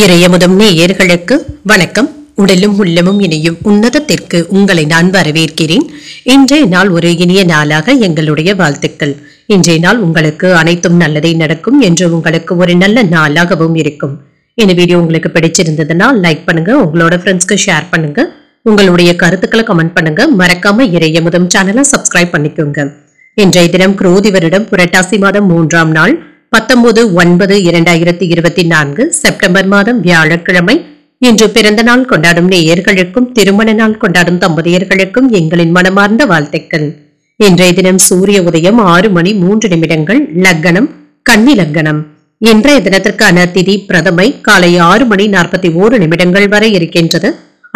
இறையமுதம் நேயர்களுக்கு வணக்கம். உடலும் உள்ளமும் இணையும் உன்னதத்திற்கு உங்களை நான் வரவேற்கிறேன். இன்றைய நாள் ஒரு இனிய நாளாக எங்களுடைய வாழ்த்துக்கள். இன்றைய நாள் உங்களுக்கு அனைத்தும் நல்லதே நடக்கும் என்று உங்களுக்கு ஒரு நல்ல நாளாகவும் இருக்கும். இந்த வீடியோ உங்களுக்கு பிடிச்சிருந்ததுன்னா லைக் பண்ணுங்க, உங்களோட ஃப்ரெண்ட்ஸ்க்கு ஷேர் பண்ணுங்க, உங்களுடைய கருத்துக்களை கமெண்ட் பண்ணுங்க. மறக்காம இறையமுதம் சேனலை சப்ஸ்கிரைப் பண்ணிக்கோங்க. இன்றைய தினம் குரோதி வருடம் புரட்டாசி மாதம் 3ஆம் நாள் 19/9/2024 செப்டம்பர் மாதம் வியாழக்கிழமை. இன்று பிறந்த நாள் கொண்டாடும் நேயர்களுக்கும் திருமண நாள் கொண்டாடும் தம்பதியர்களுக்கும் எங்களின் மனமார்ந்த வாழ்த்துக்கள். இன்றைய தினம் சூரிய உதயம் 6:03 லக்னம் கன்னி லக்னம். இன்றைய தினத்திற்கான திதி பிரதமை காலை 6:41 வரை இருக்கின்றது.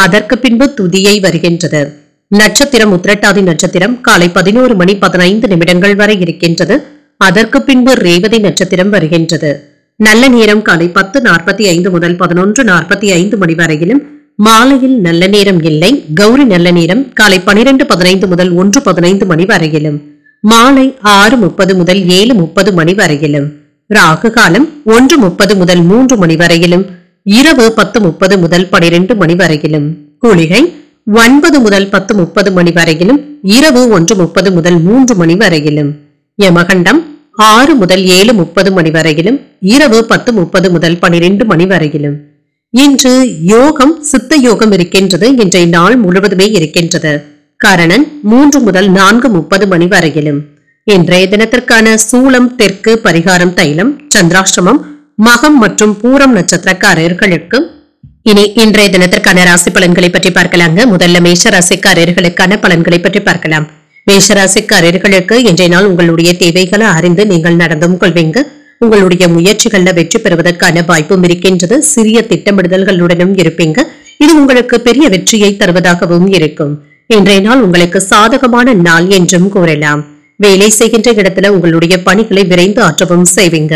அதற்கு பின்பு துதியை வருகின்றது. நட்சத்திரம் உத்திரட்டாதி நட்சத்திரம் காலை 11:15 வரை இருக்கின்றது. அதற்கு பின்பு ரேவதி நட்சத்திரம் வருகின்றது. நல்ல நேரம் காலை 10:45 முதல் 11:45 மணி வரையிலும். மாலையில் நல்ல நேரம் இல்லை. கௌரி நல்ல நேரம் காலை 12:15 முதல் 1:15 மணி வரையிலும். மாலை 6:30 முதல் 7:30 மணி வரையிலும். ராகு காலம் 1:30 முதல் 3 மணி வரையிலும். இரவு 10:30 முதல் 12 மணி வரையிலும். குளிகை 9 முதல் 10:30 மணி வரையிலும். இரவு 1:30 முதல் 3 மணி வரையிலும். யமகண்டம் 6 முதல் 7:30 மணி வரையிலும். இரவு 10:30 முதல் 12 மணி வரையிலும். இன்று யோகம் சித்த யோகம் இருக்கின்றது. இன்றைய நாள் முழுவதுமே இருக்கின்றது. கரணன் 3 முதல் 4:30 மணி வரையிலும். இன்றைய தினத்திற்கான சூலம் தெற்கு, பரிகாரம் தைலம், சந்திராஷ்டமம் மகம் மற்றும் பூரம் நட்சத்திரக்காரர்களுக்கு. இனி இன்றைய தினத்திற்கான ராசி பலன்களை பற்றி பார்க்கலாங்க. முதல்ல மேஷ ராசிக்காரர்களுக்கான பலன்களை பற்றி பார்க்கலாம். மேஷராசிக்காரர்களுக்கு இன்றைய நாள் உங்களுடைய தேவைகளை அறிந்து நீங்கள் நடந்தும் கொள்வீங்க. உங்களுடைய முயற்சிகள்ல வெற்றி பெறுவதற்கான வாய்ப்பும் இருக்கின்றது. சிறிய திட்டமிடுதல்களுடனும் இருப்பீங்க. இது உங்களுக்கு பெரிய வெற்றியை தருவதாகவும் இருக்கும். இன்றைய நாள் உங்களுக்கு சாதகமான நாள் என்றும் கூறலாம். வேலை செய்கின்ற இடத்துல உங்களுடைய பணிகளை விரைந்து ஆற்றவும் செய்வீங்க.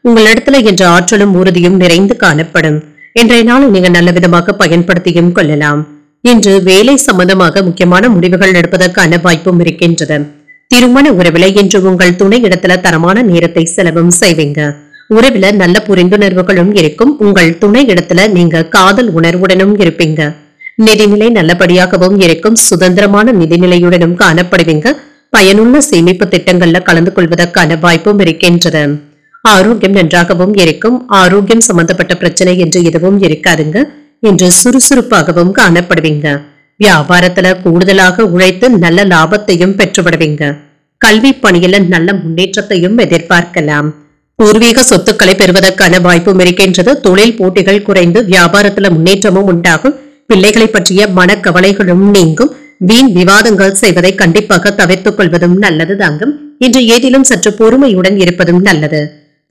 உங்களிடத்துல என்ற ஆற்றலும் உறுதியும் நிறைந்து காணப்படும். இன்றைய நாள் நீங்க நல்ல விதமாக பயன்படுத்தியும் கொள்ளலாம். இன்று வேலை சம்பந்தமாக முக்கியமான முடிவுகள் எடுப்பதற்கான வாய்ப்பும் இருக்கின்றது. திருமண உறவில இன்று உங்கள் துணை இடத்துல தரமான நேரத்தை செலவும் செய்வீங்க. உறவில நல்ல புரிந்துணர்வுகளும் இருக்கும். உங்கள் துணை இடத்துல நீங்க காதல் உணர்வுடனும் இருப்பீங்க. நிதிநிலை நல்லபடியாகவும் இருக்கும். சுதந்திரமான நிதிநிலையுடனும் காணப்படுவீங்க. பயனுள்ள சேமிப்பு திட்டங்கள்ல கலந்து கொள்வதற்கான வாய்ப்பும் இருக்கின்றது. ஆரோக்கியம் நன்றாகவும் இருக்கும். ஆரோக்கியம் சம்பந்தப்பட்ட பிரச்சனை என்று எதுவும் இருக்காதுங்க. இன்று சுறுசுறுப்பாகவும் காணப்படுவீங்க. வியாபாரத்துல கூடுதலாக உழைத்து நல்ல லாபத்தையும் பெற்றுவிடுவீங்க. கல்வி பணியில நல்ல முன்னேற்றத்தையும் எதிர்பார்க்கலாம். பூர்வீக சொத்துக்களை பெறுவதற்கான வாய்ப்பும் இருக்கின்றது. தொழில் போட்டிகள் குறைந்து வியாபாரத்துல முன்னேற்றமும் உண்டாகும். பிள்ளைகளை பற்றிய மனக்கவலைகளும் நீங்கும். வீண் விவாதங்கள் செய்வதை கண்டிப்பாக தவிர்த்துக் கொள்வதும் நல்லது தாங்கும். இன்று ஏதிலும் சற்று பொறுமையுடன் இருப்பதும் நல்லது.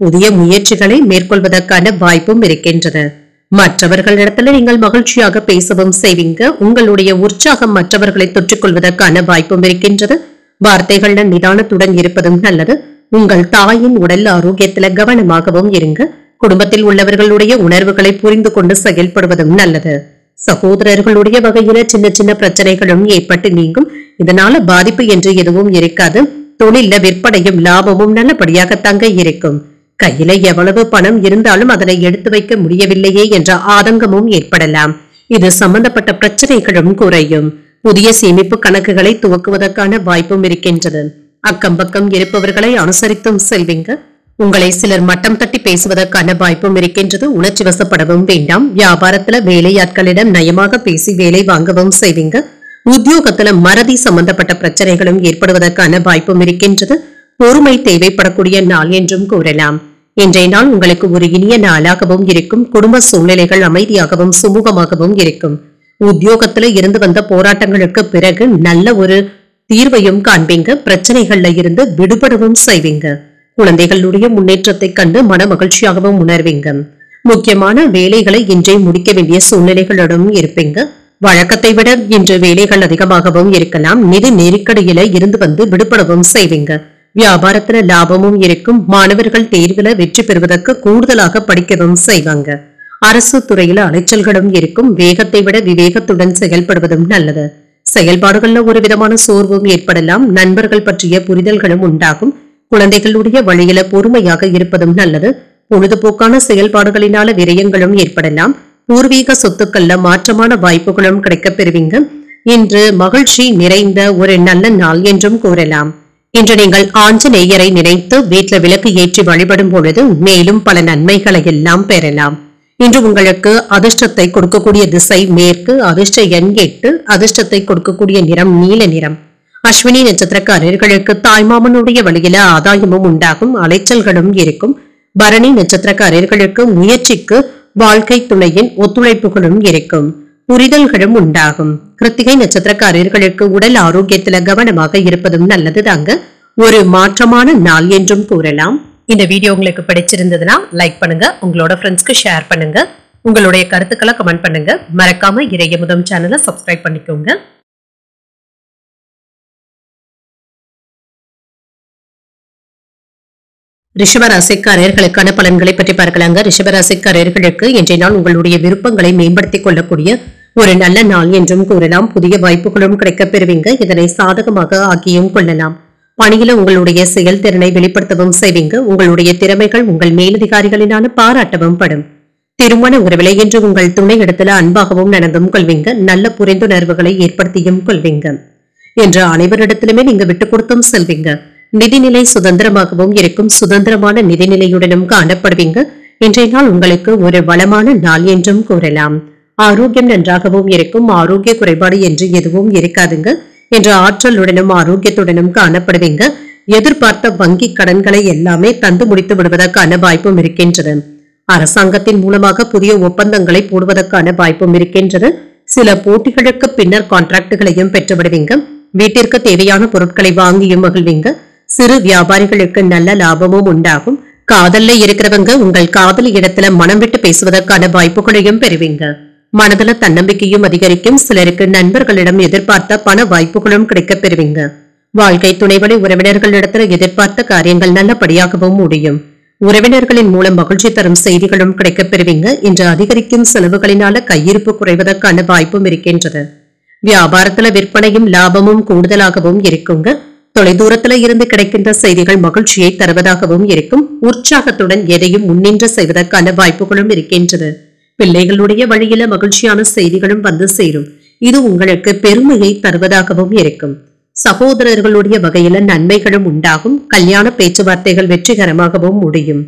புதிய முயற்சிகளை மேற்கொள்வதற்கான வாய்ப்பும் இருக்கின்றது. மற்றவர்களிடத்துல நீங்கள் மகிழ்ச்சியாக பேசவும் செய்வீங்க. உங்களுடைய உற்சாகம் மற்றவர்களை தொற்றிக் கொள்வதற்கான வாய்ப்பும் இருக்கின்றது. வார்த்தைகள்ல நிதானத்துடன் இருப்பதும் நல்லது. உங்கள் தாயின் உடல் ஆரோக்கியத்துல கவனமாகவும் இருங்க. குடும்பத்தில் உள்ளவர்களுடைய உணர்வுகளை புரிந்து கொண்டு செயல்படுவதும் நல்லது. சகோதரர்களுடைய வகையில சின்ன சின்ன பிரச்சனைகளும் ஏற்பட்டு நீங்கும். இதனால பாதிப்பு என்று எதுவும் இருக்காது. தொழில விற்பனையும் லாபமும் நல்லபடியாக தங்க இருக்கும். கையில எவ்வளவு பணம் இருந்தாலும் அதனை எடுத்து வைக்க முடியவில்லையே என்ற ஆதங்கமும் ஏற்படலாம். இது சம்பந்தப்பட்ட பிரச்சனைகளும் குறையும். புதிய சேமிப்பு கணக்குகளை துவக்குவதற்கான வாய்ப்பும் இருக்கின்றது. அக்கம் பக்கம் இருப்பவர்களை அனுசரித்தும் செல்வீங்க. உங்களை சிலர் மட்டம் தட்டி பேசுவதற்கான வாய்ப்பும் இருக்கின்றது. உணர்ச்சி வசப்படவும் வேண்டாம். வியாபாரத்துல வேலையாட்களிடம் நயமாக பேசி வேலை வாங்கவும் செய்வீங்க. உத்தியோகத்துல மறதி சம்பந்தப்பட்ட பிரச்சனைகளும் ஏற்படுவதற்கான வாய்ப்பும் இருக்கின்றது. பொறுமை தேவைப்படக்கூடிய நாள் என்றும் கூறலாம். இன்றைய நாள் உங்களுக்கு ஒரு இனிய நாளாகவும் இருக்கும். குடும்ப சூழ்நிலைகள் அமைதியாகவும் சுமூகமாகவும் இருக்கும். உத்தியோகத்துல இருந்து வந்த போராட்டங்களுக்கு பிறகு நல்ல ஒரு தீர்வையும் காண்பீங்க. பிரச்சனைகள்ல இருந்து விடுபடவும் செய்வீங்க. குழந்தைகளுடைய முன்னேற்றத்தை கண்டு மன மகிழ்ச்சியாகவும் உணர்வீங்க. முக்கியமான வேலைகளை இன்றே முடிக்க வேண்டிய சூழ்நிலைகளுடன் இருப்பீங்க. வழக்கத்தை விட இன்று வேலைகள் அதிகமாகவும் இருக்கலாம். நிதி நெருக்கடியில இருந்து வந்து விடுபடவும் செய்வீங்க. வியாபாரத்துல லாபமும் இருக்கும். மாணவர்கள் தேர்வுல வெற்றி பெறுவதற்கு கூடுதலாக படிக்கவும் செய்வாங்க. அரசு துறையில அலைச்சல்களும் இருக்கும். வேகத்தை விட விவேகத்துடன் செயல்படுவதும் நல்லது. செயல்பாடுகள்ல ஒரு விதமான சோர்வும் ஏற்படலாம். நண்பர்கள் பற்றிய புரிதல்களும் உண்டாகும். குழந்தைகளுடைய வழியில பொறுமையாக இருப்பதும் நல்லது. பொழுதுபோக்கான செயல்பாடுகளினால விரயங்களும் ஏற்படலாம். பூர்வீக சொத்துக்கள்ல மாற்றமான வாய்ப்புகளும் கிடைக்கப் பெறுவீங்க. இன்று மகிழ்ச்சி நிறைந்த ஒரு நல்ல நாள் என்றும் கூறலாம். இன்று நீங்கள் ஆஞ்சநேயரை நினைத்து வீட்டில் விளக்கு ஏற்றி வழிபடும் பொழுது மேலும் பல நன்மைகளை எல்லாம் பெறலாம். இன்று உங்களுக்கு அதிர்ஷ்டத்தை கொடுக்கக்கூடிய திசை மேற்கு, அதிர்ஷ்ட எண் 8, அதிர்ஷ்டத்தை கொடுக்கக்கூடிய நிறம் நீல நிறம். அஸ்வினி நட்சத்திரக்காரர்களுக்கு தாய்மாமனுடைய வழியில ஆதாயமும் உண்டாகும், அலைச்சல்களும் இருக்கும். பரணி நட்சத்திரக்காரர்களுக்கு முயற்சிக்கு வாழ்க்கை துணையின் ஒத்துழைப்புகளும் இருக்கும், புரிதல்களும் உண்டாகும். கிருத்திகை நட்சத்திரக்காரர்களுக்கு உடல் ஆரோக்கியத்துல கவனமாக இருப்பதும் நல்லது தாங்க. ஒரு மாற்றமான நாள் என்றும் கூறலாம். இந்த வீடியோ உங்களுக்கு பிடிச்சிருந்ததுன்னா லைக் பண்ணுங்க, உங்களோட ஃப்ரெண்ட்ஸ்க்கு ஷேர் பண்ணுங்க, உங்களுடைய கருத்துக்களை கமெண்ட் பண்ணுங்க. மறக்காம இறையமுதம் சேனலை சப்ஸ்கிரைப் பண்ணிக்கோங்க. ரிஷபராசிக்காரர்களுக்கான பலன்களை பற்றி பார்க்கலாங்க. ரிஷபராசிக்காரர்களுக்கு இன்றைய நாள் உங்களுடைய விருப்பங்களை மேம்படுத்திக் கொள்ளக்கூடிய ஒரு நல்ல நாள் என்றும் கூறலாம். புதிய வாய்ப்புகளும் கிடைக்கப் பெறுவீங்க. இதனை சாதகமாக ஆக்கியும் கொள்ளலாம். பணியில உங்களுடைய செயல்திறனை வெளிப்படுத்தவும் செய்வீங்க. உங்களுடைய திறமைகள் உங்கள் மேலதிகாரிகளினால பாராட்டவும் படும். திருமண உறவிலை என்று உங்கள் துணை இடத்துல அன்பாகவும் நடந்தும் கொள்வீங்க. நல்ல புரிந்துணர்வுகளை ஏற்படுத்தியும் கொள்வீங்க. என்று அனைவரிடத்திலுமே நீங்க விட்டுக் கொடுத்தும் செல்வீங்க. நிதிநிலை சுதந்திரமாகவும் இருக்கும். சுதந்திரமான நிதிநிலையுடனும் காணப்படுவீங்க. இன்றைய நாள் உங்களுக்கு ஒரு வளமான நாள் என்றும் கூறலாம். ஆரோக்கியம் நன்றாகவும் இருக்கும். ஆரோக்கிய குறைபாடு என்று எதுவும் இருக்காதுங்க. என்ற ஆற்றலுடனும் ஆரோக்கியத்துடனும் காணப்படுவீங்க. எதிர்பார்த்த வங்கி கடன்களை எல்லாமே தந்து முடித்து விடுவதற்கான வாய்ப்பும் இருக்கின்றது. அரசாங்கத்தின் மூலமாக புதிய ஒப்பந்தங்களை போடுவதற்கான வாய்ப்பும் இருக்கின்றது. சில போட்டிகளுக்கு பின்னர் கான்ட்ராக்டுகளையும் பெற்றுவிடுவீங்க. வீட்டிற்கு தேவையான பொருட்களை வாங்கியும் மகிழ்வீங்க. சிறு வியாபாரிகளுக்கு நல்ல லாபமும் உண்டாகும். காதல்ல இருக்கிறவங்க உங்கள் காதலி இடத்துல மனம் விட்டு பேசுவதற்கான வாய்ப்புகளையும் பெறுவீங்க. மனதுல தன்னம்பிக்கையும் அதிகரிக்கும். சிலருக்கு நண்பர்களிடம் எதிர்பார்த்த பண வாய்ப்புகளும் கிடைக்கப் பெறுவீங்க. வாழ்க்கை துணைவழி உறவினர்களிடத்துல எதிர்பார்த்த காரியங்கள் நல்லபடியாகவும் முடியும். உறவினர்களின் மூலம் மகிழ்ச்சி தரும் செய்திகளும் கிடைக்கப் பெறுவீங்க. இன்று அதிகரிக்கும் செலவுகளினால கையிருப்பு குறைவதற்கான வாய்ப்பும் இருக்கின்றது. வியாபாரத்துல விற்பனையும் லாபமும் கூடுதலாகவும் இருக்குங்க. தொலைதூரத்துல இருந்து கிடைக்கின்ற செய்திகள் மகிழ்ச்சியை தருவதாகவும் இருக்கும். உற்சாகத்துடன் எதையும் முன்னின்று செய்வதற்கான வாய்ப்புகளும் இருக்கின்றது. பிள்ளைகளுடைய வழியில மகிழ்ச்சியான செய்திகளும் வந்து சேரும். இது உங்களுக்கு பெருமையை தருவதாகவும் இருக்கும். சகோதரர்களுடைய வகையில நன்மைகளும் உண்டாகும். கல்யாண பேச்சுவார்த்தைகள் வெற்றிகரமாகவும் முடியும்.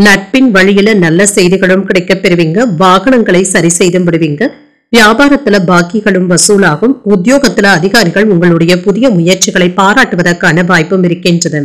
நட்பின் வழியில நல்ல செய்திகளும் கிடைக்கப் பெறுவீங்க. வாகனங்களை சரி செய்து விடுவீங்க. வியாபாரத்துல பாக்கிகளும் வசூலாகும். உத்தியோகத்துல அதிகாரிகள் உங்களுடைய புதிய முயற்சிகளை பாராட்டுவதற்கான வாய்ப்பும் இருக்கின்றது.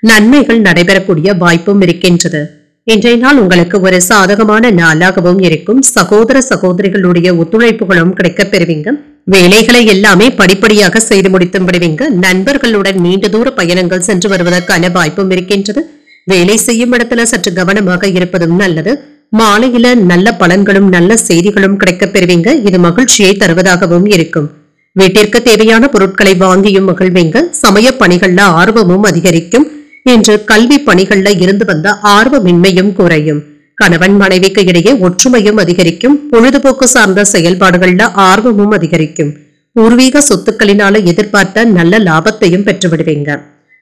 நன்மைகள் நடைபெறக்கூடிய வாய்ப்பும் இருக்கின்றது. இன்றைய நாள் உங்களுக்கு ஒரு சாதகமான நாளாகவும் இருக்கும். சகோதர சகோதரிகளுடைய ஒத்துழைப்புகளும் கிடைக்கப் பெறுவீங்க. வேலைகளை எல்லாமே படிப்படியாக செய்து முடித்து விடுவீங்க. நண்பர்களுடன் நீண்ட தூர பயணங்கள் சென்று வருவதற்கான வாய்ப்பும் இருக்கின்றது. வேலை செய்யும் இடத்துல சற்று கவனமாக இருப்பதும் நல்லது. மாலையில நல்ல பலன்களும் நல்ல செய்திகளும் கிடைக்கப் பெறுவீங்க. இது மகிழ்ச்சியை தருவதாகவும் இருக்கும். வீட்டிற்கு தேவையான பொருட்களை வாங்கியும் மகிழ்வீங்க. சமய பணிகள்ல ஆர்வமும் அதிகரிக்கும். இன்று கல்வி பணிகள்ல இருந்து வந்த ஆர்வமின்மையும் குறையும். கணவன் மனைவிக்கு இடையே ஒற்றுமையும் அதிகரிக்கும். பொழுதுபோக்கு சார்ந்த செயல்பாடுகள்ல ஆர்வமும் அதிகரிக்கும். பூர்வீக சொத்துக்களினால எதிர்பார்த்த நல்ல லாபத்தையும் பெற்றுவிடுவீங்க.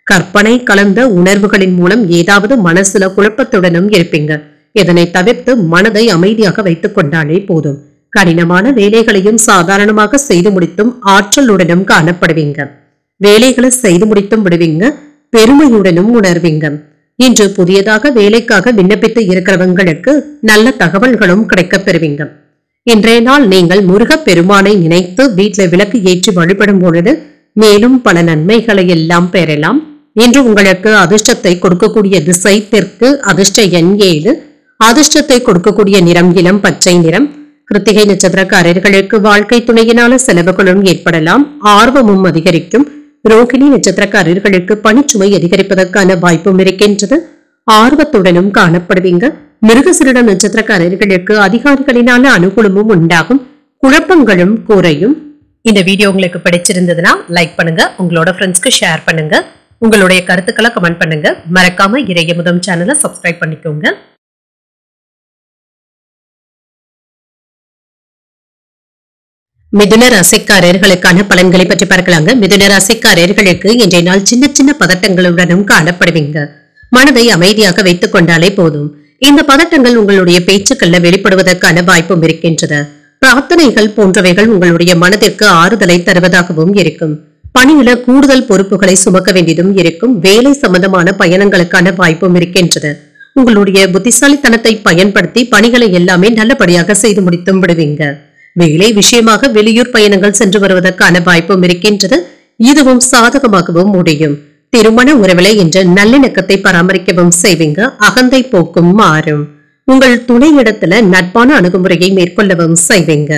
கற்பனை கலந்த உணர்வுகளின் மூலம் ஏதாவது மனசுல குழப்பத்துடனும் இருப்பீங்க. இதனை தவிர்த்து மனதை அமைதியாக வைத்துக் கொண்டாலே போதும். கடினமான வேலைகளையும் சாதாரணமாக செய்து முடித்தும் ஆற்றலுடனும் காணப்படுவீங்க. வேலைகளை செய்து முடித்தும் விடுவீங்க. பெருமையுடனும் உணர்வீங்க. இன்று புதியதாக வேலைக்காக விண்ணப்பித்து இருக்கிறவங்களுக்கு நல்ல தகவல்களும் கிடைக்கப் பெறுவீங்க. இன்றைய நாள் நீங்கள் முருகப் பெருமானை நினைத்து வீட்டில் விளக்கு ஏற்றி வழிபடும் பொழுது மேலும் பல நன்மைகளை எல்லாம் பெறலாம். இன்று உங்களுக்கு அதிர்ஷ்டத்தை கொடுக்கக்கூடிய திசை தெற்கு, அதிர்ஷ்ட எண் 7, அதிர்ஷ்டத்தை கொடுக்கக்கூடிய நிறம் இளம் பச்சை நிறம். கிருத்திகை நட்சத்திரக்காரர்களுக்கு வாழ்க்கை துணையினால செலவுகளும் ஏற்படலாம். ஆர்வமும் அதிகரிக்கும். ரோகிணி நட்சத்திரக்காரர்களுக்கு பணிச்சுமை அதிகரிப்பதற்கான வாய்ப்பும் இருக்கின்றது. ஆர்வத்துடனும் காணப்படுவீங்க. மிருகசீரிடம் நட்சத்திரக்காரர்களுக்கு அதிகாரிகளினால அனுகூலமும் உண்டாகும். குழப்பங்களும் குறையும். இந்த வீடியோ உங்களுக்கு பிடிச்சிருந்ததுன்னா லைக் பண்ணுங்க, உங்களோட ஃப்ரெண்ட்ஸ்க்கு ஷேர் பண்ணுங்க, உங்களுடைய கருத்துக்களை கமெண்ட் பண்ணுங்க. மறக்காம இறையமுதம் சேனலை சப்ஸ்கிரைப் பண்ணிக்கோங்க. மிதுன ராசிக்காரர்களுக்கான பலன்களை பற்றி பார்க்கலாங்க. மிதுன ராசிக்காரர்களுக்கு இன்றைய நாள் சின்ன சின்ன பதட்டங்களுடனும் காணப்படுவீங்க. மனதை அமைதியாக வைத்துக் கொண்டாலே போதும். இந்த பதட்டங்கள் உங்களுடைய பேச்சுக்கள்ல வெளிப்படுவதற்கான வாய்ப்பும் இருக்கின்றது. பிரார்த்தனைகள் போன்றவைகள் உங்களுடைய மனதிற்கு ஆறுதலை தருவதாகவும் இருக்கும். பணியில கூடுதல் பொறுப்புகளை சுமக்க வேண்டியதும் இருக்கும். வேலை சம்பந்தமான பயணங்களுக்கான வாய்ப்பும் இருக்கின்றது. உங்களுடைய புத்திசாலித்தனத்தை பயன்படுத்தி பணிகளை எல்லாமே நல்லபடியாக செய்து முடித்தும் விடுவீங்க. வேலை விஷயமாக வெளியூர் பயணங்கள் சென்று வருவதற்கான வாய்ப்பும் இருக்கின்றது. இதுவும் சாதகமாகவும் முடியும். திருமண உறவிலை என்ற நல்லிணக்கத்தை பராமரிக்கவும் செய்வீங்க. அகந்தை போக்கும் மாறும். உங்கள் துணையிடத்துல நட்பான அணுகுமுறையை மேற்கொள்ளவும் செய்வீங்க.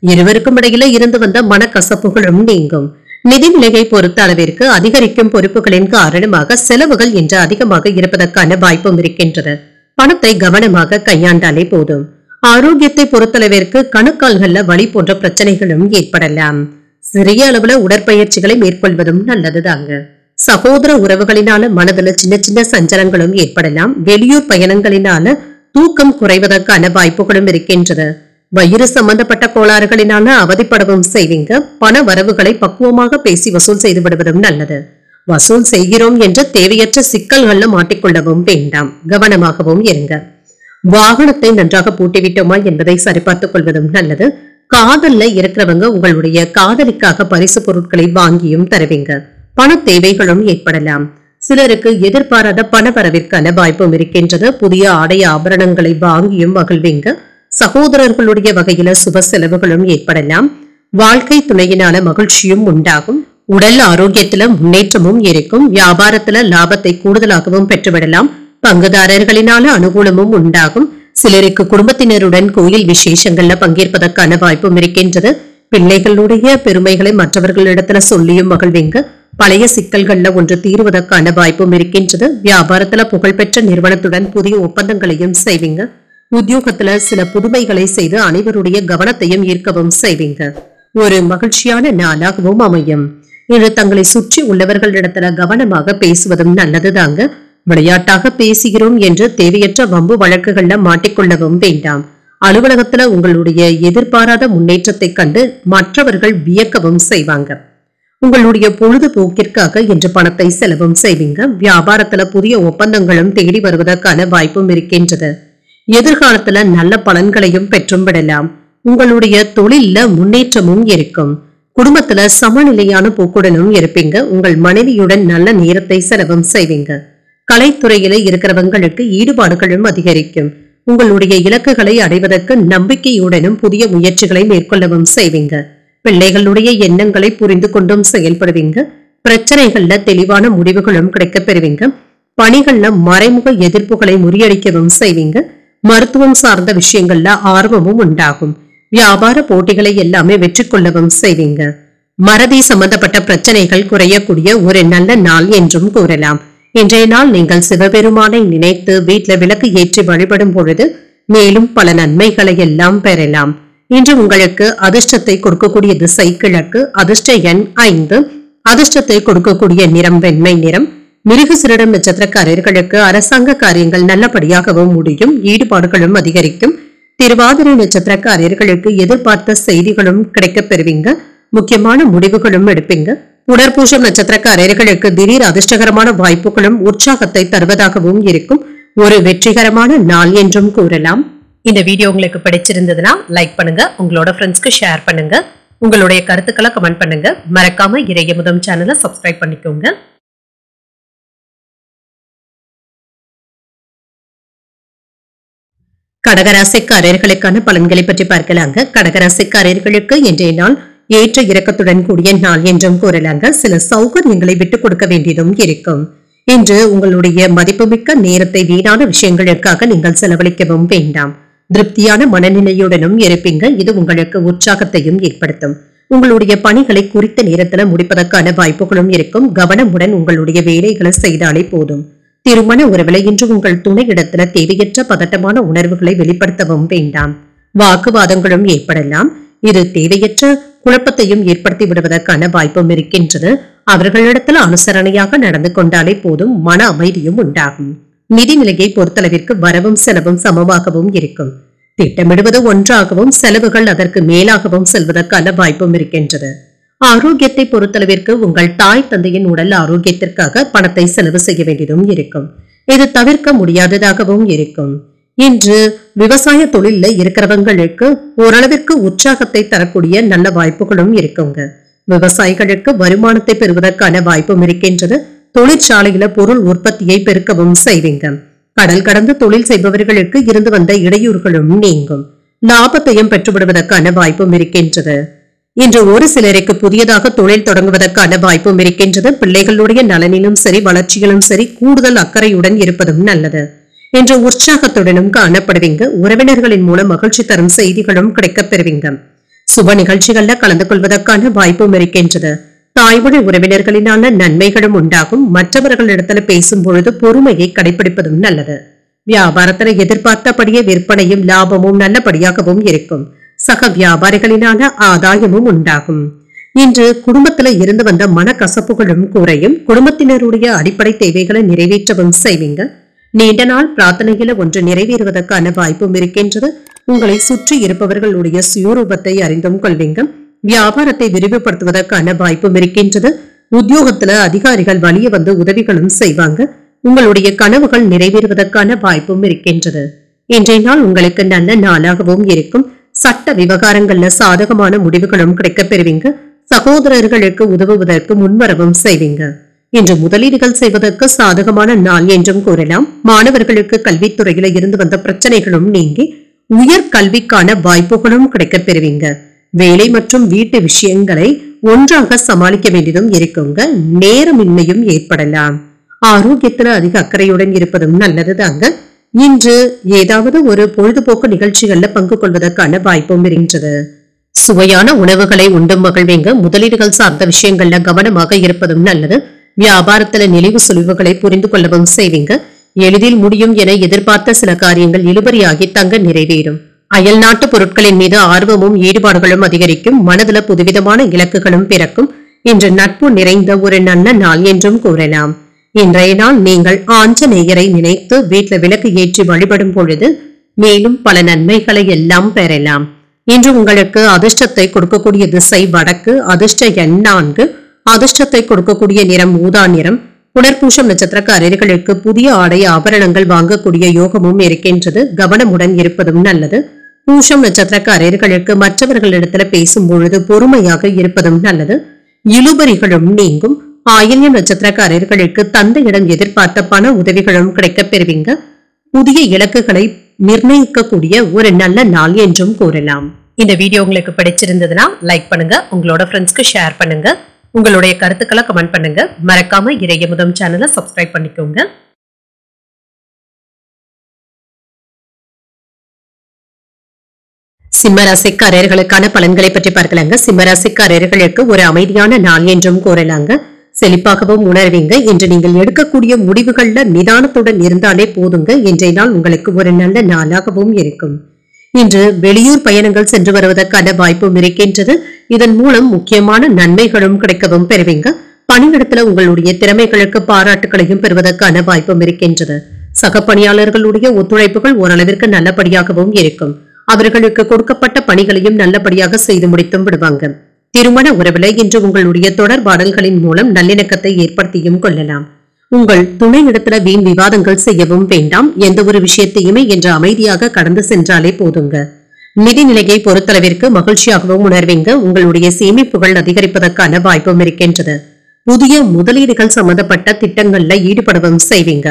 இருவருக்கும் இடையில இருந்து வந்த மனக்கசப்புகளும் நீங்கும். நிதி நிலையை பொறுத்த அளவிற்கு அதிகரிக்கும் பொறுப்புகளின் காரணமாக செலவுகள் என்று அதிகமாக இருப்பதற்கான வாய்ப்பும் இருக்கின்றது. பணத்தை கவனமாக கையாண்டாலே போதும். ஆரோக்கியத்தை பொறுத்தளவிற்கு கணுக்கால்கள்ல வலி போன்ற பிரச்சனைகளும் ஏற்படலாம். சிறிய அளவுல உடற்பயிற்சிகளை மேற்கொள்வதும் நல்லதுதாங்க. சகோதர உறவுகளினால மனதுல சின்ன சின்ன சஞ்சலங்களும் ஏற்படலாம். வெளியூர் பயணங்களினால தூக்கம் குறைவதற்கான வாய்ப்புகளும் இருக்கின்றது. வயிறு சம்பந்தப்பட்ட கோளாறுகளினால அவதிப்படவும் செய்வீங்க. பண வரவுகளை பக்குவமாக பேசி வசூல் செய்து விடுவதும் நல்லது. வசூல் செய்கிறோம் என்று தேவையற்ற சிக்கல்கள்ல மாட்டிக்கொள்ளவும் வேண்டாம். கவனமாகவும் இருங்க. வாகனத்தை நன்றாக பூட்டிவிட்டோமா என்பதை சரிபார்த்துக் கொள்வதும் நல்லது. காதல்ல இருக்கிறவங்க உங்களுடைய காதலிக்காக பரிசு பொருட்களை வாங்கியும் தருவீங்க. பண தேவைகளும் ஏற்படலாம். சிலருக்கு எதிர்பாராத பண வரவிற்கான வாய்ப்பும் இருக்கின்றது. புதிய ஆடை ஆபரணங்களை வாங்கியும் மகிழ்வீங்க. சகோதரர்களுடைய வகையில சுப செலவுகளும் ஏற்படலாம். வாழ்க்கை துணையினால மகிழ்ச்சியும் உண்டாகும். உடல் ஆரோக்கியத்துல முன்னேற்றமும் இருக்கும். வியாபாரத்துல லாபத்தை கூடுதலாகவும் பெற்றுவிடலாம். பங்குதாரர்களினால அனுகூலமும் உண்டாகும். சிலருக்கு குடும்பத்தினருடன் கோயில் விசேஷங்கள்ல பங்கேற்பதற்கான வாய்ப்பும் இருக்கின்றது. பிள்ளைகளுடைய பெருமைகளை மற்றவர்களிடத்துல சொல்லியும் மகிழ்வீங்க. பழைய சிக்கல்கள்ல ஒன்று தீர்வதற்கான வாய்ப்பும் இருக்கின்றது. வியாபாரத்துல புகழ்பெற்ற நிறுவனத்துடன் புதிய ஒப்பந்தங்களையும் செய்வீங்க. உத்தியோகத்துல சில புதுமைகளை செய்து அனைவருடைய கவனத்தையும் ஈர்க்கவும் செய்வீங்க. ஒரு மகிழ்ச்சியான நாளாகவும் அமையும். இன்று தங்களை சுற்றி உள்ளவர்களிடத்துல கவனமாக பேசுவதும் நல்லதுதாங்க. விளையாட்டாக பேசுகிறோம் என்று தேவையற்ற வம்பு வழக்குகள்ல மாட்டிக்கொள்ளவும் வேண்டாம். அலுவலகத்துல உங்களுடைய எதிர்பாராத முன்னேற்றத்தை கண்டு மற்றவர்கள் வியக்கவும் செய்வாங்க. உங்களுடைய பொழுதுபோக்கிற்காக இன்று பணத்தை செலவும் செய்வீங்க. வியாபாரத்துல புதிய ஒப்பந்தங்களும் தேடி வருவதற்கான வாய்ப்பும் இருக்கின்றது. எதிர்காலத்துல நல்ல பலன்களையும் பெற்றும் விடலாம். உங்களுடைய தொழில்ல முன்னேற்றமும் இருக்கும். குடும்பத்துல சமநிலையான போக்குடனும் இருப்பீங்க. உங்கள் மனைவியுடன் நல்ல நேரத்தை செலவும் செய்வீங்க. கலைத்துறையில இருக்கிறவங்களுக்கு ஈடுபாடுகளும் அதிகரிக்கும். உங்களுடைய இலக்குகளை அடைவதற்கு நம்பிக்கையுடனும் புதிய முயற்சிகளை மேற்கொள்ளவும் செய்வீங்க. பிள்ளைகளுடைய எண்ணங்களை புரிந்து கொண்டும் செயல்படுவீங்க. பிரச்சனைகள்ல தெளிவான முடிவுகளும் கிடைக்கப் பெறுவீங்க. பணிகள்ல மறைமுக எதிர்ப்புகளை முறியடிக்கவும் செய்வீங்க. மருத்துவம் சார்ந்த விஷயங்கள்ல ஆர்வமும் உண்டாகும். வியாபார போட்டிகளை எல்லாமே வெற்றி கொள்ளவும் செய்வீங்க. மறதி சம்பந்தப்பட்ட பிரச்சனைகள் குறையக்கூடிய ஒரு நல்ல நாள் என்றும் கூறலாம். இன்றைய நாள் நீங்கள் சிவபெருமானை நினைத்து வீட்டுல விளக்கு ஏற்றி வழிபடும் பொழுது மேலும் பல நன்மைகளை எல்லாம் பெறலாம். இன்று உங்களுக்கு அதிர்ஷ்டத்தை கொடுக்கக்கூடிய திசை கிழக்கு. அதிர்ஷ்ட எண் 5. அதிர்ஷ்டத்தை கொடுக்கக்கூடிய நிறம் வெண்மை நிறம். மிருகசீரிடம் நட்சத்திரக்காரர்களுக்கு அரசாங்க காரியங்கள் நல்லபடியாகவும் முடியும். ஈடுபாடுகளும் அதிகரிக்கும். திருவாதிரை நட்சத்திரக்காரர்களுக்கு எதிர்பார்த்த செய்திகளும் கிடைக்கப் பெறுவீங்க. முக்கியமான முடிவுகளும் எடுப்பீங்க. உடற்பூசம் நட்சத்திரக்காரர்களுக்கு திடீர் அதிர்ஷ்டகரமான வாய்ப்புகளும் உற்சாகத்தை தருவதாகவும் இருக்கும். ஒரு வெற்றிகரமான நாள் என்றும் கூறலாம். இந்த வீடியோ உங்களுக்கு பிடிச்சிருந்ததுன்னா லைக் பண்ணுங்க. உங்களோட ஃப்ரெண்ட்ஸ்க்கு ஷேர் பண்ணுங்க. உங்களுடைய கருத்துக்களை கமெண்ட் பண்ணுங்க. மறக்காம இறையமுதம் சேனலை சப்ஸ்கிரைப் பண்ணிக்கோங்க. கடகராசிக்காரர்களுக்கான பலன்களை பற்றி பார்க்கலாங்க. கடகராசிக்காரர்களுக்கு இன்றைய நாள் ஏற்ற இறக்கத்துடன் கூடிய நாள் என்றும் கூறலாங்க. சில சௌகரியங்களை விட்டுக் கொடுக்க வேண்டியதும் இருக்கும். இன்று உங்களுடைய மதிப்புமிக்க நேரத்தை வீணான விஷயங்களுக்காக நீங்கள் செலவழிக்கவும் வேண்டாம். திருப்தியான மனநிலையுடனும் இருப்பீங்க. இது உங்களுக்கு உற்சாகத்தையும் ஏற்படுத்தும். உங்களுடைய பணிகளை குறித்த நேரத்துல முடிப்பதற்கான வாய்ப்புகளும் இருக்கும். கவனமுடன் உங்களுடைய வேலைகளை செய்தாலே போதும். திருமண உறவுல இன்று உங்கள் துணையிடத்துல தேவையற்ற பதட்டமான உணர்வுகளை வெளிப்படுத்தவும் வேண்டாம். வாக்குவாதங்களும் ஏற்படலாம். இது தேவையற்ற குழப்பத்தையும் ஏற்படுத்தி விடுவதற்கான வாய்ப்பும் இருக்கின்றது. அவர்களிடத்துல அனுசரணையாக நடந்து கொண்டாலே போதும். மன அமைதியும் உண்டாகும். நிதி நிலையை பொறுத்தளவிற்கு வரவும் செலவும் சமமாகவும் இருக்கும். திட்டமிடுவது ஒன்றாகவும் செலவுகள் அதற்கு மேலாகவும் செல்வதற்கான வாய்ப்பும் இருக்கின்றது. ஆரோக்கியத்தை பொறுத்தளவிற்கு உங்கள் தாய் தந்தையின் உடல் ஆரோக்கியத்திற்காக பணத்தை செலவு செய்ய வேண்டியதும் இருக்கும். இது தவிர்க்க முடியாததாகவும் இருக்கும். இன்று விவசாய தொழில இருக்கிறவங்களுக்கு ஓரளவிற்கு உற்சாகத்தை தரக்கூடிய நல்ல வாய்ப்புகளும் இருக்குங்க. விவசாயிகளுக்கு வருமானத்தை பெறுவதற்கான வாய்ப்பும் இருக்கின்றது. தொழிற்சாலையில பொருள் உற்பத்தியை பெருக்கவும் செய்வீங்க. கடல் கடந்து தொழில் செய்பவர்களுக்கு இருந்து வந்த இடையூறுகளும் நீங்கும். லாபத்தையும் பெற்றுவிடுவதற்கான வாய்ப்பும் இருக்கின்றது. இன்று ஒரு சிலருக்கு புதியதாக தொழில் தொடங்குவதற்கான வாய்ப்பும் இருக்கின்றது. பிள்ளைகளுடைய நலனிலும் சரி வளர்ச்சியிலும் சரி கூடுதல் அக்கறையுடன் இருப்பதும் நல்லது. இன்று உற்சாகத்துடனும் காணப்படுவீங்க. உறவினர்களின் மூலம் மகிழ்ச்சி தரும் செய்திகளும் கிடைக்கப் பெறுவீங்க. சுப நிகழ்ச்சிகள்ல கலந்து கொள்வதற்கான வாய்ப்பும் இருக்கின்றது. தாய்வழி உறவினர்களினால நன்மைகளும் உண்டாகும். மற்றவர்களிடத்துல பேசும் பொழுது பொறுமையை கடைபிடிப்பதும் நல்லது. வியாபாரத்துல எதிர்பார்த்தபடியே விற்பனையும் லாபமும் நல்லபடியாகவும் இருக்கும். சக வியாபாரிகளினால ஆதாயமும் உண்டாகும். இன்று குடும்பத்துல இருந்து வந்த மனக்கசப்புகளும் குறையும். குடும்பத்தினருடைய அடிப்படை தேவைகளை நிறைவேற்றவும் செய்வீங்க. நீண்ட நாள் பிரார்த்தனையில ஒன்று நிறைவேறுவதற்கான வாய்ப்பும் இருக்கின்றது. உங்களை சுற்றி இருப்பவர்களுடைய சுயரூபத்தை அறிந்தும் கொள்வீங்க. வியாபாரத்தை விரிவுபடுத்துவதற்கான வாய்ப்பும் இருக்கின்றது. உத்தியோகத்துல அதிகாரிகள் வலிய வந்து உதவிகளும் செய்வாங்க. உங்களுடைய கனவுகள் நிறைவேறுவதற்கான வாய்ப்பும் இருக்கின்றது. இன்றைய நாள் உங்களுக்கு நல்ல நாளாகவும் இருக்கும். சட்ட விவகாரங்கள்ல சாதகமான முடிவுகளும் கிடைக்கப் பெறுவீங்க. சகோதரர்களுக்கு உதவுவதற்கு முன்வரவும் செய்வீங்க. இன்று முதலீடுகள் செய்வதற்கு சாதகமான நாள் என்றும் கூறலாம். மாணவர்களுக்கு கல்வித்துறையில இருந்து வந்த பிரச்சனைகளும் நீங்கி உயர் கல்விக்கான வாய்ப்புகளும் கிடைக்கப் பெறுவீங்க. வேலை மற்றும் வீட்டு விஷயங்களை ஒன்றாக சமாளிக்க வேண்டியதும் இருக்குங்க. நேரமின்மையும் ஏற்படலாம். ஆரோக்கியத்துல அதிக அக்கறையுடன் இருப்பதும் நல்லதுதாங்க. இன்று ஏதாவது ஒரு பொழுதுபோக்கு நிகழ்ச்சிகள்ல பங்கு கொள்வதற்கான வாய்ப்பும் இருக்கின்றது. சுவையான உணவுகளை உண்டும் மகிழ்வீங்க. முதலீடுகள் சார்ந்த விஷயங்கள்ல கவனமாக இருப்பதும் நல்லது. வியாபாரத்துல நினைவு சுழிவுகளை புரிந்து கொள்ளவும் செய்வீங்க. எளிதில் முடியும் என எதிர்பார்த்த சில காரியங்கள் இழுபறியாகி தங்க நிறைவேறும். அயல் நாட்டு பொருட்களின் மீது ஆர்வமும் ஈடுபாடுகளும் அதிகரிக்கும். மனதுல புதுவிதமான இலக்குகளும் பிறக்கும். இன்று நட்பு நிறைந்த ஒரு நல்ல நாள் என்றும் கூறலாம். இன்றைய நாள் நீங்கள் ஆஞ்சநேயரை நினைத்து வீட்டுல விளக்கு ஏற்றி வழிபடும் பொழுது மேலும் பல நன்மைகளை எல்லாம் பெறலாம். இன்று உங்களுக்கு அதிர்ஷ்டத்தை கொடுக்கக்கூடிய திசை வடக்கு. அதிர்ஷ்ட எண் 4. அதிர்ஷ்டத்தை கொடுக்கக்கூடிய நிறம் ஊதா நிறம். புனர்பூசம் நட்சத்திரக்காரர்களுக்கு புதிய ஆடை ஆபரணங்கள் வாங்கக்கூடிய யோகமும் இருக்கின்றது. கவனமுடன் இருப்பதும் நல்லது. பூசம் நட்சத்திரக்காரர்களுக்கு மற்றவர்களிடத்துல பேசும் பொழுது பொறுமையாக இருப்பதும் நல்லது. இழுபறிகளும் நீங்கும். ஆயில்யம் நட்சத்திரக்காரர்களுக்கு தந்தையிடம் எதிர்பார்த்த பண உதவிகளும் கிடைக்கப் பெறுவீங்க. புதிய இலக்குகளை நிர்ணயிக்கக்கூடிய ஒரு நல்ல நாள் என்றும் கூறலாம். இந்த வீடியோ உங்களுக்கு பிடிச்சிருந்ததுன்னா லைக் பண்ணுங்க. உங்களோட ஃப்ரெண்ட்ஸ்க்கு ஷேர் பண்ணுங்க. உங்களுடைய கருத்துக்களை கமெண்ட் பண்ணுங்க. மறக்காம இறையமுதம் சேனலை சப்ஸ்கிரைப் பண்ணிக்கோங்க. சிம்மராசிக்காரர்களுக்கான பலன்களை பற்றி பார்க்கலாங்க. சிம்மராசிக்காரர்களுக்கு ஒரு அமைதியான நாள் என்றும் கூறலாங்க. செழிப்பாகவும் உணர்வீங்க. இன்று நீங்கள் எடுக்கக்கூடிய முடிவுகள்ல நிதானத்துடன் இருந்தாலே போதுங்க. இன்றைய நாள் உங்களுக்கு ஒரு நல்ல நாளாகவும் இருக்கும். இன்று வெளியூர் பயணங்கள் சென்று வருவதற்கான வாய்ப்பும் இருக்கின்றது. இதன் மூலம் முக்கியமான நன்மைகளும் கிடைக்கவும் பெறுவீங்க. பணியிடத்துல உங்களுடைய திறமைகளுக்கு பாராட்டுகளையும் பெறுவதற்கான வாய்ப்பும் இருக்கின்றது. சக பணியாளர்களுடைய ஒத்துழைப்புகள் ஓரளவிற்கு நல்லபடியாகவும் இருக்கும். அவர்களுக்கு கொடுக்கப்பட்ட பணிகளையும் நல்லபடியாக செய்து முடித்தும் விடுவாங்க. திருமண உறவுல இன்று உங்களுடைய தொடர்பாடல்களின் மூலம் நல்லிணக்கத்தை ஏற்படுத்தியும் கொள்ளலாம். உங்கள் துணை இடத்துல வீண் விவாதங்கள் செய்யவும் வேண்டாம். எந்த ஒரு விஷயத்தையுமே இன்று அமைதியாக கடந்து சென்றாலே போதுங்க. நிதிநிலையை பொறுத்தளவிற்கு மகிழ்ச்சியாகவும் உணர்வீங்க. உங்களுடைய சேமிப்புகள் அதிகரிப்பதற்கான வாய்ப்பும் இருக்கின்றது. புதிய முதலீடுகள் சம்பந்தப்பட்ட திட்டங்கள்ல ஈடுபடவும் செய்வீங்க.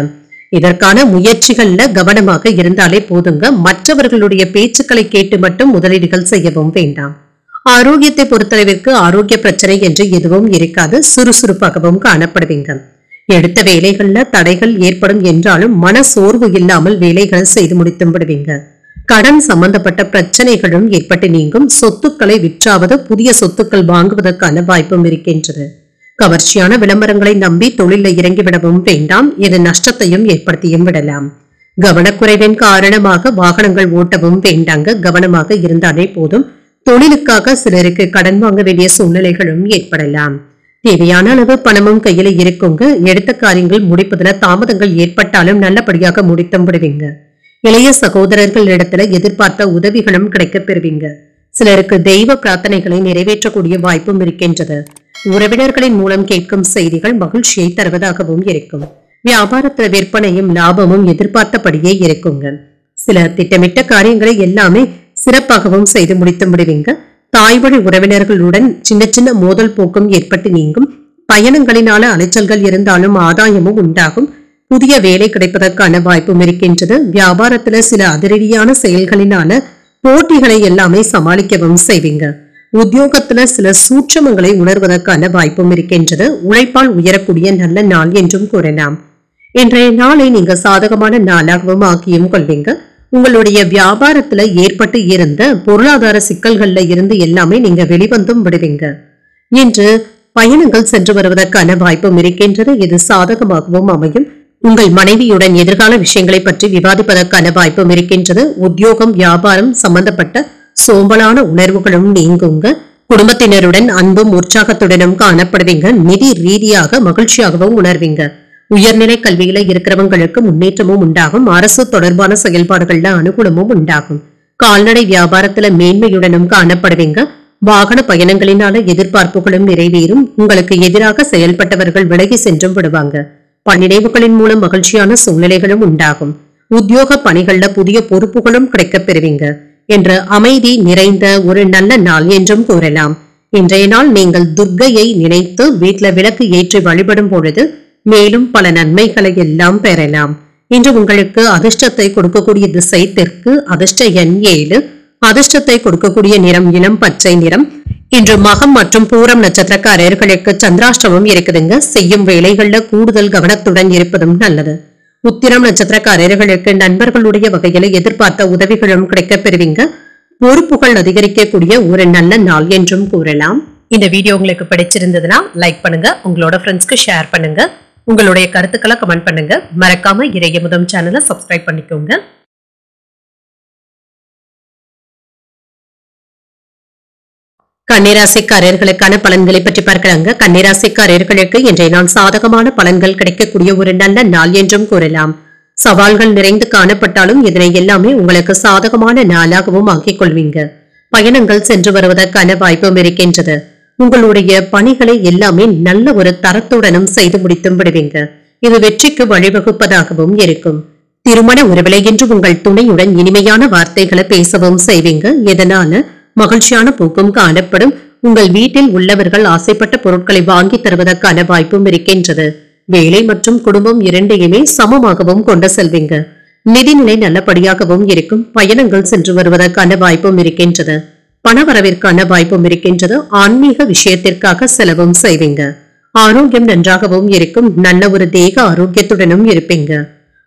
இதற்கான முயற்சிகள்ல கவனமாக இருந்தாலே போதுங்க. மற்றவர்களுடைய பேச்சுக்களை கேட்டு மட்டும் முதலீடுகள் செய்யவும் வேண்டாம். ஆரோக்கியத்தை பொறுத்தளவிற்கு ஆரோக்கிய பிரச்சனை என்று எதுவும் இருக்காது. சுறுசுறுப்பாகவும் காணப்படுவீங்க. எடுத்த வேலைகள்ல தடைகள் ஏற்படும் என்றாலும் மன சோர்வு இல்லாமல் வேலைகளை செய்து முடித்தும் விடுவீங்க. கடன் சம்பந்தப்பட்ட பிரச்சனைகளும் ஏற்பட்டு நீங்கும். சொத்துக்களை விற்றாவது புதிய சொத்துக்கள் வாங்குவதற்கான வாய்ப்பும் இருக்கின்றது. கவர்ச்சியான விளம்பரங்களை நம்பி தொழில இறங்கிவிடவும் வேண்டாம். இது நஷ்டத்தையும் ஏற்படுத்தியும் விடலாம். கவனக்குறைவின் காரணமாக வாகனங்கள் ஓட்டவும் வேண்டாங்க. கவனமாக இருந்தாலே போதும். தொழிலுக்காக சிலருக்கு கடன் வாங்க வேண்டிய சூழ்நிலைகளும் ஏற்படலாம். தேவையான அளவு பணமும் கையில இருக்குங்க. எடுத்த காரியங்கள் முடிப்பதுல தாமதங்கள் ஏற்பட்டாலும் நல்லபடியாக முடித்தும் விடுவீங்க. இளைய சகோதரர்கள் இடத்துல எதிர்பார்த்த உதவிகளும் கிடைக்கப் பெறுவீங்க. சிலருக்கு தெய்வ பிரார்த்தனைகளை நிறைவேற்றக்கூடிய வாய்ப்பும் இருக்கின்றது. உறவினர்களின் மூலம் கேட்கும் செய்திகள் மகிழ்ச்சியை தருவதாகவும் இருக்கும். வியாபாரத்துல விற்பனையும் லாபமும் எதிர்பார்த்தபடியே இருக்குங்க. சில திட்டமிட்ட காரியங்களை எல்லாமே சிறப்பாகவும் செய்து முடித்து விடுவீங்க. தாய் வழி உறவினர்களுடன் சின்ன சின்ன மோதல் போக்கும் ஏற்பட்டு நீங்கும். பயணங்களினால அலைச்சல்கள் இருந்தாலும் ஆதாயமும் உண்டாகும். புதிய வேலை கிடைப்பதற்கான வாய்ப்பும் இருக்கின்றது. வியாபாரத்துல சில அதிரடியான செயல்களினால போட்டிகளை எல்லாமே சமாளிக்கவும் செய்வீங்க. உத்தியோகத்துல சில சூட்சமங்களை உணர்வதற்கான வாய்ப்பும் இருக்கின்றது. உழைப்பால் உயரக்கூடிய நல்ல நாள் என்றும் கூறலாம். இன்றைய நாளை நீங்க சாதகமான நாளாகவும் ஆக்கியும் கொள்வீங்க. உங்களுடைய வியாபாரத்துல ஏற்பட்டு இருந்த பொருளாதார சிக்கல்கள்ல இருந்து எல்லாமே நீங்க வெளிவந்தும் விடுவீங்க. இன்று பயணங்கள் சென்று வருவதற்கான வாய்ப்பும் இருக்கின்றது. இது சாதகமாகவும் அமையும். உங்கள் மனைவியுடன் எதிர்கால விஷயங்களை பற்றி விவாதிப்பதற்கான வாய்ப்பும் இருக்கின்றது. உத்தியோகம் வியாபாரம் சம்பந்தப்பட்ட சோம்பலான உணர்வுகளும் நீங்குங்க. குடும்பத்தினருடன் அன்பும் உற்சாகத்துடனும் காணப்படுவீங்க. நிதி ரீதியாக மகிழ்ச்சியாகவும் உணர்வீங்க. உயர்நிலை கல்வியில இருக்கிறவங்களுக்கு முன்னேற்றமும் உண்டாகும். அரசு தொடர்பான செயல்பாடுகள்ல அனுகூலமும் உண்டாகும். கால்நடை வியாபாரத்துல மேன்மையுடனும் காணப்படுவீங்க. வாகன பயணங்களினால எதிர்பார்ப்புகளும் நிறைவேறும். உங்களுக்கு எதிராக செயல்பட்டவர்கள் விலகி சென்றும் விடுவாங்க. பணினைவுகளின் மூலம் மகிழ்ச்சியான சூழ்நிலைகளும் உண்டாகும். உத்தியோக பணிகள்ல புதிய பொறுப்புகளும் கிடைக்கப் பெறுவீங்க என்ற அமைதி நிறைந்த ஒரு நல்ல நாள் என்றும் கூறலாம். இன்றைய நாள் நீங்கள் துர்க்கையை நினைத்து வீட்டுல விளக்கு ஏற்றி வழிபடும் பொழுது மேலும் பல நன்மைகளை எல்லாம் பெறலாம். இன்று உங்களுக்கு அதிர்ஷ்டத்தை கொடுக்கக்கூடிய திசை தெற்கு. அதிர்ஷ்ட எண் 7. அதிர்ஷ்டத்தை கொடுக்கக்கூடிய நிறம் இளம் பச்சை நிறம். இன்று மகம் மற்றும் பூரம் நட்சத்திரக்காரர்களுக்கு சந்திராஷ்டமம் இருக்குதுங்க. செய்யும் வேலைகள்ல கூடுதல் கவனத்துடன் இருப்பதும் நல்லது. உத்திரம் நட்சத்திரக்காரர்களுக்கு நண்பர்களுடைய வகையில எதிர்பார்த்த உதவிகளும் கிடைக்கப் பெறுவீங்க. பொறுப்புகள் அதிகரிக்கக்கூடிய ஒரு நல்ல நாள் என்றும் கூறலாம். இந்த வீடியோ உங்களுக்கு பிடிச்சிருந்ததுன்னா லைக் பண்ணுங்க. உங்களோட ஃப்ரெண்ட்ஸ்க்கு ஷேர் பண்ணுங்க. உங்களுடைய கருத்துக்களை கமெண்ட் பண்ணுங்க. மறக்காம இறையமுதம் சேனலை சப்ஸ்கிரைப் பண்ணிக்கோங்க. கன்னிராசிக்காரர்களுக்கான பலன்களை பற்றி பார்க்கலாங்க. கன்னிராசிக்காரர்களுக்கு இன்றைய நாள் சாதகமான பலன்கள் கிடைக்கக்கூடிய ஒரு நல்ல நாள் என்றும் கூறலாம். சவால்கள் நிறைந்து காணப்பட்டாலும் இதனை எல்லாமே உங்களுக்கு சாதகமான நாளாகவும் ஆக்கிக் கொள்வீங்க. பயணங்கள் சென்று வருவதற்கான வாய்ப்பும் இருக்கின்றது. உங்களுடைய பணிகளை எல்லாமே நல்ல ஒரு தரத்துடனும் செய்து முடித்தும் விடுவீங்க. இது வெற்றிக்கு வழிவகுப்பதாகவும் இருக்கும். திருமண உறவிலை என்று உங்கள் துணையுடன் இனிமையான வார்த்தைகளை பேசவும் செய்வீங்க. இதனால மகிழ்ச்சியான போக்கும் காணப்படும். உங்கள் வீட்டில் உள்ளவர்கள் ஆசைப்பட்ட பொருட்களை வாங்கி தருவதற்கான வாய்ப்பும் இருக்கின்றது. வேலை மற்றும் குடும்பம் இரண்டையுமே சமமாகவும் கொண்டு செல்வீங்க. நிதிநிலை நல்லபடியாகவும் இருக்கும். பயணங்கள் சென்று வருவதற்கான வாய்ப்பும் இருக்கின்றது. பணவரவிற்கான வாய்ப்பும் இருக்கின்றது. ஆன்மீக விஷயத்திற்காக செலவும் செய்வீங்க. ஆரோக்கியம் நன்றாகவும் இருக்கும். நல்ல ஒரு தேக ஆரோக்கியத்துடனும் இருப்பீங்க.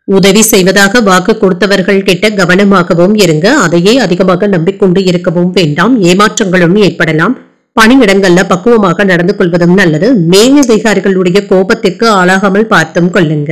உதவி செய்வதாக வாக்கு கொடுத்தவர்கள் கிட்ட கவனமாகவும் இருங்க. அதையே அதிகமாக நம்பிக்கொண்டு இருக்கவும் வேண்டாம். ஏமாற்றங்களும் ஏற்படலாம். பணியிடங்கள்ல பக்குவமாக நடந்து கொள்வதும் நல்லது. மேலதிகாரிகளுடைய கோபத்திற்கு ஆளாகாமல் பார்த்தும் கொள்ளுங்க.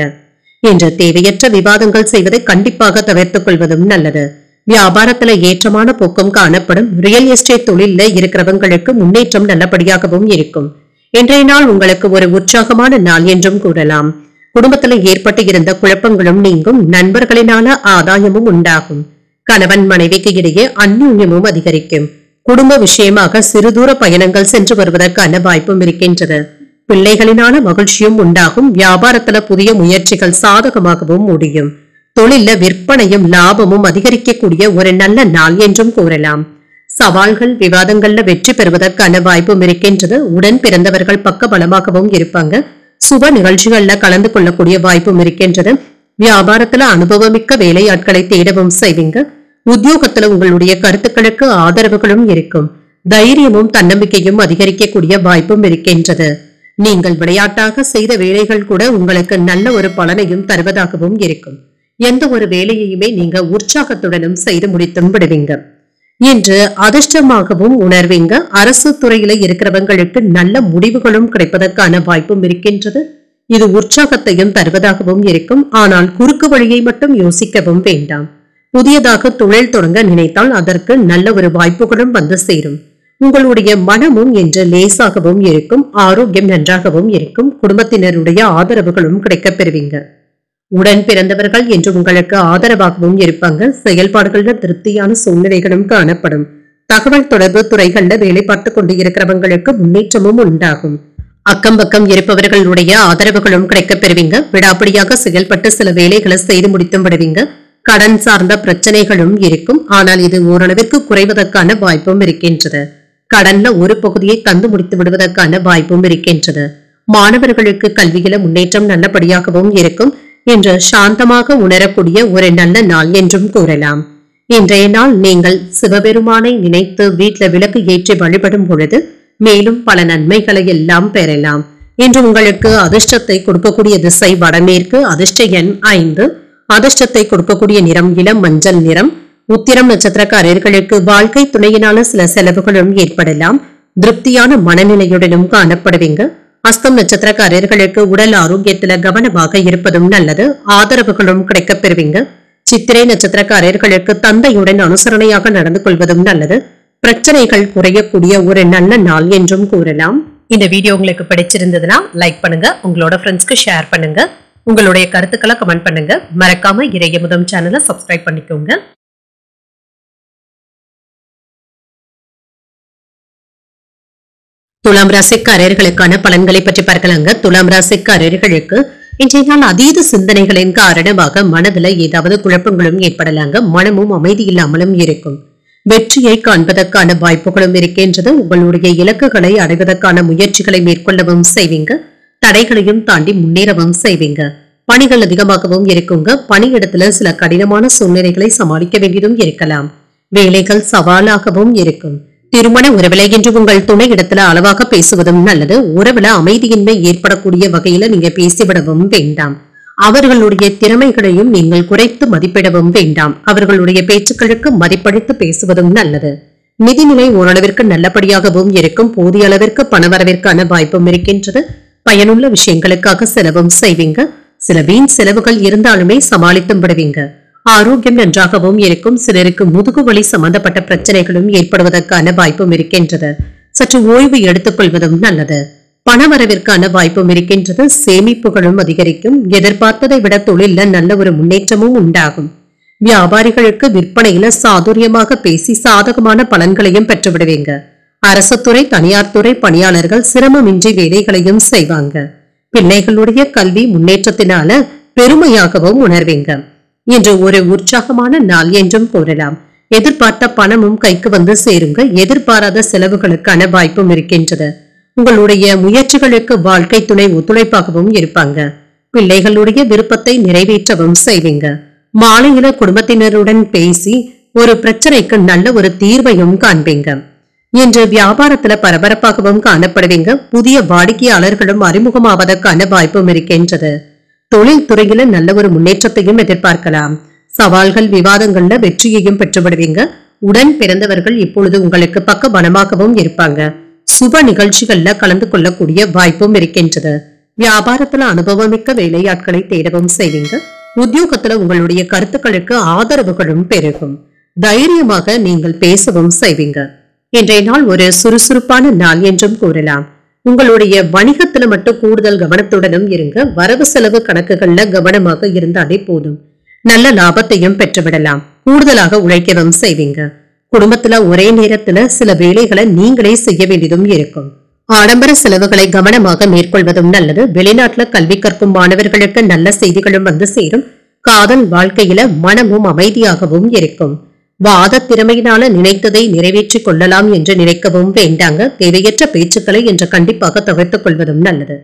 என்ற தேவையற்ற விவாதங்கள் செய்வதை கண்டிப்பாக தவிர்த்துக் கொள்வதும் நல்லது. வியாபாரத்துல ஏற்றமான போக்கும் காணப்படும். ரியல் எஸ்டேட் தொழில இருக்கிறவங்களுக்கு முன்னேற்றம் நல்லபடியாகவும் இருக்கும். இன்றைய நாள் உங்களுக்கு ஒரு உற்சாகமான நாள் என்றும் கூறலாம். குடும்பத்துல ஏற்பட்டு இருந்த குழப்பங்களும் நீங்கும். நண்பர்களினால ஆதாயமும் உண்டாகும். கணவன் மனைவிக்கு இடையே அந்யோன்யமும் அதிகரிக்கும். குடும்ப விஷயமாக சிறுதூர பயணங்கள் சென்று வருவதற்கான வாய்ப்பும் இருக்கின்றது. பிள்ளைகளினால மகிழ்ச்சியும் உண்டாகும். வியாபாரத்துல புதிய முயற்சிகள் சாதகமாகவும் முடியும். தொழில விற்பனையும் லாபமும் அதிகரிக்கக்கூடிய ஒரு நல்ல நாள் என்றும் கூறலாம். சவால்கள் விவாதங்கள்ல வெற்றி பெறுவதற்கான வாய்ப்பும் இருக்கின்றது. உடன் பிறந்தவர்கள் பக்க பலமாகவும் இருப்பாங்க. சுப நிகழ்ச்சிகள்ல கலந்து கொள்ளக்கூடிய வாய்ப்பும் இருக்கின்றது. வியாபாரத்துல அனுபவமிக்க வேலையாட்களை தேடவும் செய்வீங்க. உத்தியோகத்துல உங்களுடைய கருத்துக்களுக்கு ஆதரவுகளும் இருக்கும். தைரியமும் தன்னம்பிக்கையும் அதிகரிக்கக்கூடிய வாய்ப்பும் இருக்கின்றது. நீங்கள் விளையாட்டாக செய்த வேலைகள் கூட உங்களுக்கு நல்ல ஒரு பலனையும் தருவதாகவும் இருக்கும். எந்த ஒரு வேலையையுமே நீங்க உற்சாகத்துடனும் செய்து முடித்தும் விடுவீங்க. இன்று அதிர்ஷ்டமாகவும் உணர்வீங்க. அரசு துறையில இருக்கிறவங்களுக்கு நல்ல முடிவுகளும் கிடைப்பதற்கான வாய்ப்பும் இருக்கின்றது. இது உற்சாகத்தையும் தருவதாகவும் இருக்கும். ஆனால் குறுக்கு வழியை மட்டும் யோசிக்கவும் வேண்டாம். புதியதாக தொழில் தொடங்க நினைத்தால் அதற்கு நல்ல ஒரு வாய்ப்புகளும் வந்து சேரும். உங்களுடைய மனமும் என்று லேசாகவும் இருக்கும். ஆரோக்கியம் நன்றாகவும் இருக்கும். குடும்பத்தினருடைய ஆதரவுகளும் கிடைக்கப் பெறுவீங்க. உடன் பிறந்தவர்கள் என்று உங்களுக்கு ஆதரவாகவும் இருப்பாங்க. செயல்பாடுகள்ல திருப்தியான சூழ்நிலைகளும் காணப்படும். தகவல் தொடர்பு துறைகள்ல வேலை பார்த்து கொண்டு இருக்கிறவங்களுக்கு முன்னேற்றமும் உண்டாகும். அக்கம் பக்கம் இருப்பவர்களுடைய ஆதரவுகளும் கிடைக்கப் பெறுவீங்க. விடாப்பிடியாக செயல்பட்டு சில வேலைகளை செய்து முடித்தும் விடுவீங்க. கடன் சார்ந்த பிரச்சனைகளும் இருக்கும். ஆனால் இது ஓரளவிற்கு குறைவதற்கான வாய்ப்பும் இருக்கின்றது. கடன்ல ஒரு பகுதியை தந்து முடித்து விடுவதற்கான வாய்ப்பும் இருக்கின்றது. மாணவர்களுக்கு கல்வியில முன்னேற்றம் நல்லபடியாகவும் இருக்கும் என்று சாந்தமாக உணரக்கூடிய ஒரு நல்ல நாள் என்றும் கூறலாம். இன்றைய நாள் நீங்கள் சிவபெருமானை நினைத்து வீட்டுல விளக்கு ஏற்றி வழிபடும் பொழுது மேலும் பல நன்மைகளை எல்லாம் பெறலாம். இன்று உங்களுக்கு அதிர்ஷ்டத்தை கொடுக்கக்கூடிய திசை வடமேற்கு, அதிர்ஷ்ட எண் 5, அதிர்ஷ்டத்தை கொடுக்கக்கூடிய நிறம் இளம் மஞ்சள் நிறம். உத்திரம் நட்சத்திரக்காரர்களுக்கு வாழ்க்கை துணையினால சில செலவுகளும் ஏற்படலாம். திருப்தியான மனநிலையுடனும் காணப்படுவீங்க. அஸ்தம் நட்சத்திரக்காரர்களுக்கு உடல் ஆரோக்கியத்துல கவனமாக இருப்பதும் நல்லது. ஆதரவுகளும் கிடைக்கப் பெறுவீங்க. சித்திரை நட்சத்திரக்காரர்களுக்கு தந்தையுடன் அனுசரணையாக நடந்து கொள்வதும் நல்லது. பிரச்சனைகள் குறையக்கூடிய ஒரு நல்ல நாள் என்றும் கூறலாம். இந்த வீடியோ உங்களுக்கு பிடிச்சிருந்ததுன்னா லைக் பண்ணுங்க, உங்களோட ஃப்ரெண்ட்ஸ்க்கு ஷேர் பண்ணுங்க, உங்களுடைய கருத்துக்களை கமெண்ட் பண்ணுங்க. மறக்காம இறையமுதம் சேனலை சப்ஸ்கிரைப் பண்ணிக்கோங்க. துலாம் ராசிக்காரர்களுக்கான பலன்களை பற்றி பார்க்கலாங்க. துலாம் ராசிக்காரர்களுக்கு இன்றைய நாள் அதீத சிந்தனைகளின் காரணமாக மனதுல ஏதாவது குழப்பங்களும் ஏற்படலாங்க. மனமும் அமைதி இல்லாமலும் இருக்கும். வெற்றியை காண்பதற்கான வாய்ப்புகளும் இருக்கின்றது. உங்களுடைய இலக்குகளை அடைவதற்கான முயற்சிகளை மேற்கொள்ளவும் செய்வீங்க. தடைகளையும் தாண்டி முன்னேறவும் செய்வீங்க. பணிகள் அதிகமாகவும் இருக்குங்க. பணியிடத்துல சில கடினமான சூழ்நிலைகளை சமாளிக்க வேண்டியதும் இருக்கலாம். வேலைகள் சவாலாகவும் இருக்கும். திருமண உறவில என்று உங்கள் துணை இடத்துல அளவாக பேசுவதும் நல்லது. உறவுல அமைதியின்மை ஏற்படக்கூடிய வகையில நீங்க பேசிவிடவும் வேண்டாம். அவர்களுடைய திறமைகளையும் நீங்கள் குறைத்து மதிப்பிடவும் வேண்டாம். அவர்களுடைய பேச்சுக்களுக்கு மதிப்பளித்து பேசுவதும் நல்லது. நிதிநிலை ஓரளவிற்கு நல்லபடியாகவும் இருக்கும். போதிய அளவிற்கு பணவரவிற்கான வாய்ப்பும் இருக்கின்றது. பயனுள்ள விஷயங்களுக்காக செலவும் செய்வீங்க. சில வீண் செலவுகள் இருந்தாலுமே சமாளித்தும் விடுவீங்க. ஆரோக்கியம் நன்றாகவும் இருக்கும். சிலருக்கு முதுகு வலி சம்பந்தப்பட்ட பிரச்சனைகளும் ஏற்படுவதற்கான வாய்ப்பும் இருக்கின்றது. சற்று ஓய்வு எடுத்துக் கொள்வதும் நல்லது. பணவரவிற்கான வாய்ப்பும் இருக்கின்றது. சேமிப்புகளும் அதிகரிக்கும். எதிர்பார்த்ததை விட தொழில நல்ல ஒரு முன்னேற்றமும் உண்டாகும். வியாபாரிகளுக்கு விற்பனையில சாதுரியமாக பேசி சாதகமான பலன்களையும் பெற்று விடுவீங்க. அரசு துறை, தனியார் துறை பணியாளர்கள் சிரமமின்றி வேலைகளையும் செய்வாங்க. பிள்ளைகளுடைய கல்வி முன்னேற்றத்தினால பெருமையாகவும் உணர்வீங்க. இன்று ஒரு உற்சாகமான நாள் என்றும் கூறலாம். எதிர்பார்த்த பணமும் கைக்கு வந்து சேருங்க. எதிர்பாராத செலவுகளுக்கான வாய்ப்பும் இருக்கின்றது. உங்களுடைய முயற்சிகளுக்கு வாழ்க்கை துணை ஒத்துழைப்பாகவும் இருப்பாங்க. பிள்ளைகளுடைய விருப்பத்தை நிறைவேற்றவும் செய்வீங்க. மாலையில குடும்பத்தினருடன் பேசி ஒரு பிரச்சனைக்கு நல்ல ஒரு தீர்வையும் காண்பீங்க. இன்று வியாபாரத்துல பரபரப்பாகவும் காணப்படுவீங்க. புதிய வாடிக்கையாளர்களும் அறிமுகமாவதற்கான வாய்ப்பும் இருக்கின்றது. தொழில் துறையில நல்ல ஒரு முன்னேற்றத்தையும் எதிர்பார்க்கலாம். சவால்கள் விவாதங்கள்ல வெற்றியையும் பெற்றுவிடுவீங்க. உடன் பிறந்தவர்கள் இப்பொழுது உங்களுக்கு பக்க பலமாகவும் இருப்பாங்க. சுப நிகழ்ச்சிகள்ல கலந்து கொள்ளக்கூடிய வாய்ப்பும் இருக்கின்றது. வியாபாரத்துல அனுபவமிக்க வேலையாட்களை தேடவும் செய்வீங்க. உத்தியோகத்துல உங்களுடைய கருத்துக்களுக்கு ஆதரவுகளும் பெருகும். தைரியமாக நீங்கள் பேசவும் செய்வீங்க. இன்றைய நாள் ஒரு சுறுசுறுப்பான நாள் என்றும் கூறலாம். உங்களுடைய வணிகத்துல மட்டும் கூடுதல் கவனத்துடனும் இருங்க. வரவு செலவு கணக்குகள்ல கவனமாக இருந்தாலே போதும். நல்ல லாபத்தையும் பெற்றுவிடலாம். கூடுதலாக உழைக்கவும் செய்வீங்க. குடும்பத்துல ஒரே நேரத்துல சில வேலைகளை நீங்களே செய்ய வேண்டியதும் இருக்கும். ஆடம்பர செலவுகளை கவனமாக மேற்கொள்வதும் நல்லது. வெளிநாட்டுல கல்வி கற்கும் மாணவர்களுக்கு நல்ல செய்திகளும் வந்து சேரும். காதல் வாழ்க்கையில மனமும் அமைதியாகவும் இருக்கும். வாத திறமையினால நினைத்ததை நிறைவேற்றிக் கொள்ளலாம் என்று நினைக்கவும் வேண்டாங்க. தேவையற்ற பேச்சுக்களை என்று கண்டிப்பாக தவிர்த்துக் கொள்வதும் நல்லது.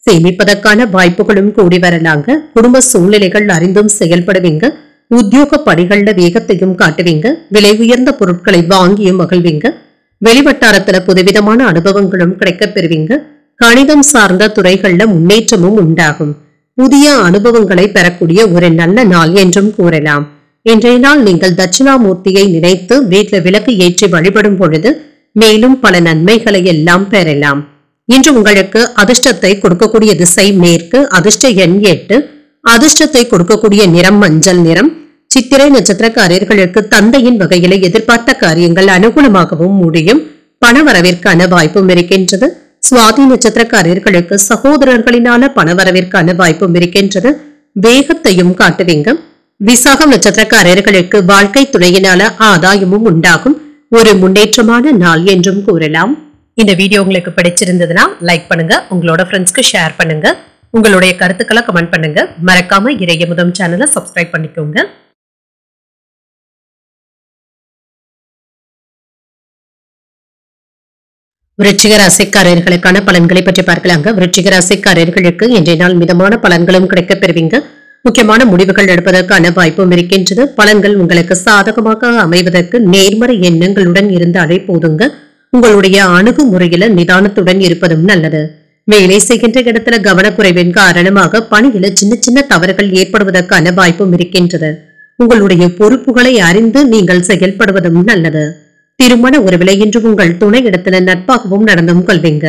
சேமிப்பதற்கான வாய்ப்புகளும் கூடி வரலாங்க. குடும்ப சூழ்நிலைகள் அறிந்தும் செயல்படுவீங்க. உத்தியோக பணிகள்ல வேகத்தையும் காட்டுவீங்க. விலை உயர்ந்த பொருட்களை வாங்கியும் மகிழ்வீங்க. வெளிவட்டாரத்துல புதுவிதமான அனுபவங்களும் கிடைக்கப் பெறுவீங்க. கணிதம் சார்ந்த துறைகள்ல முன்னேற்றமும் உண்டாகும். புதிய அனுபவங்களை பெறக்கூடிய ஒரு நல்ல நாள் என்றும் கூறலாம். இன்றைய நாள் நீங்கள் தட்சிணாமூர்த்தியை நினைத்து வீட்டுல விளக்கு ஏற்றி வழிபடும் பொழுது மேலும் பல நன்மைகளை எல்லாம் பெறலாம். இன்று உங்களுக்கு அதிர்ஷ்டத்தை கொடுக்கக்கூடிய திசை மேற்கு, அதிர்ஷ்ட எண் 8, அதிர்ஷ்டத்தை கொடுக்கக்கூடிய நிறம் மஞ்சள் நிறம். சித்திரை நட்சத்திரக்காரர்களுக்கு தந்தையின் வகையில எதிர்பார்த்த காரியங்கள் அனுகூலமாகவும் முடியும். பணவரவிற்கான வாய்ப்பும் இருக்கின்றது. சுவாதி நட்சத்திரக்காரர்களுக்கு சகோதரர்களினால பணவரவிற்கான வாய்ப்பும் இருக்கின்றது. வேகத்தையும் காட்டுவீங்க. விசாகம் நட்சத்திரக்காரர்களுக்கு வாழ்க்கை துணையினால ஆதாயமும் உண்டாகும். ஒரு முன்னேற்றமான நாள் என்றும் கூறலாம். இந்த வீடியோ உங்களுக்கு பிடிச்சிருந்ததுன்னா லைக் பண்ணுங்க, உங்களோட ஃப்ரெண்ட்ஸ்க்கு ஷேர் பண்ணுங்க, உங்களுடைய கருத்துக்களை கமெண்ட் பண்ணுங்க. மறக்காம இறையமுதம் சேனலை சப்ஸ்கிரைப் பண்ணிக்கோங்க. விருச்சிக ராசிக்காரர்களுக்கான பலன்களை பற்றி பார்க்கலாங்க. விருச்சிக ராசிக்காரர்களுக்கு இன்றைய நாள் மிதமான பலன்களும் கிடைக்கப் பெறுவீங்க. முக்கியமான முடிவுகள் எடுப்பதற்கான வாய்ப்பும் இருக்கின்றது. பலன்கள் உங்களுக்கு சாதகமாக அமைவதற்கு நேர்மறை எண்ணங்களுடன் இருந்தாலே போதுங்க. உங்களுடைய அணுகுமுறையில நிதானத்துடன் இருப்பதும் நல்லது. வேலை செய்கின்ற இடத்துல கவனக்குறைவின் காரணமாக பணியில சின்ன சின்ன தவறுகள் ஏற்படுவதற்கான வாய்ப்பும் இருக்கின்றது. உங்களுடைய பொறுப்புகளை அறிந்து நீங்கள் செயல்படுவதும் நல்லது. திருமண உறவில இன்று உங்கள் துணை இடத்துல நட்பாகவும் நடந்தும் கொள்வீங்க.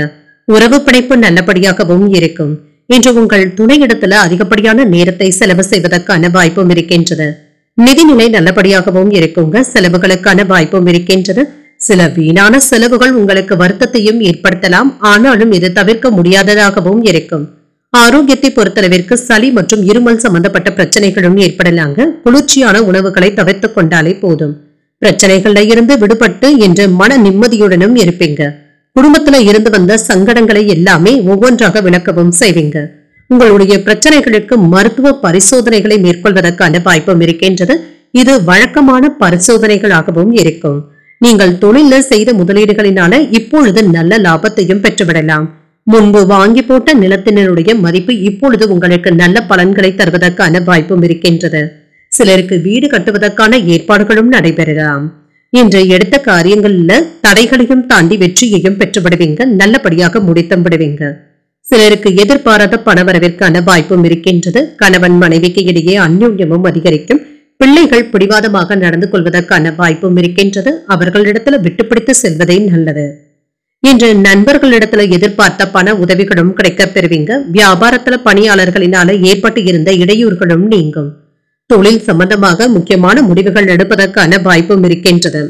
உறவு பிணைப்பு நல்லபடியாகவும் இருக்கும். இன்று உங்கள் துணை இடத்துல அதிகப்படியான நேரத்தை செலவு செய்வதற்கான வாய்ப்பும் இருக்கின்றது. நிதிநிலை நல்லபடியாகவும் இருக்குங்க. செலவுகளுக்கான வாய்ப்பும் இருக்கின்றது. சில வீணான செலவுகள் உங்களுக்கு வருத்தத்தையும் ஏற்படுத்தலாம். ஆனாலும் இது தவிர்க்க முடியாததாகவும் இருக்கும். ஆரோக்கியத்தை பொறுத்தளவிற்கு சளி மற்றும் இருமல் சம்பந்தப்பட்ட பிரச்சனைகளும் ஏற்படலாங்க. குளிர்ச்சியான உணவுகளை தவிர்த்துக் கொண்டாலே போதும். பிரச்சனைகள்ல இருந்து விடுபட்டு இன்று மன நிம்மதியுடனும் இருப்பீங்க. குடும்பத்துல இருந்து வந்த சங்கடங்களை எல்லாமே ஒவ்வொன்றாக விளக்கவும் செய்வீங்க. உங்களுடைய பிரச்சனைகளுக்கு மருத்துவ பரிசோதனைகளை மேற்கொள்வதற்கான வாய்ப்பும் இருக்கின்றது. இது வழக்கமான பரிசோதனைகளாகவும் இருக்கும். நீங்கள் தொழில செய்த முதலீடுகளினால இப்பொழுது நல்ல லாபத்தையும் பெற்றுவிடலாம். முன்பு வாங்கி போட்ட நிலத்தினருடைய மதிப்பு இப்பொழுது உங்களுக்கு நல்ல பலன்களை தருவதற்கான வாய்ப்பும் இருக்கின்றது. சிலருக்கு வீடு கட்டுவதற்கான ஏற்பாடுகளும் நடைபெறலாம். இன்று எடுத்த காரியங்கள்ல தடைகளையும் தாண்டி வெற்றியையும் பெற்றுவிடுவீங்க. நல்லபடியாக முடித்தும் விடுவீங்க. சிலருக்கு எதிர்பாராத பணவரவிற்கான வாய்ப்பும் இருக்கின்றது. கணவன் மனைவிக்கு இடையே அந்யோன்யமும் அதிகரிக்கும். பிள்ளைகள் பிடிவாதமாக நடந்து கொள்வதற்கான வாய்ப்பும் இருக்கின்றது. அவர்களிடத்துல விட்டுப்பிடித்து செல்வதே நல்லது. இன்று நண்பர்களிடத்துல எதிர்பார்த்த பண உதவிகளும் கிடைக்கப் பெறுவீங்க. வியாபாரத்துல பணியாளர்களினால ஏற்பட்டு இருந்த இடையூறுகளும் நீங்கும். தொழில் சம்பந்தமாக முக்கியமான முடிவுகள் எடுப்பதற்கான வாய்ப்பும் இருக்கின்றது.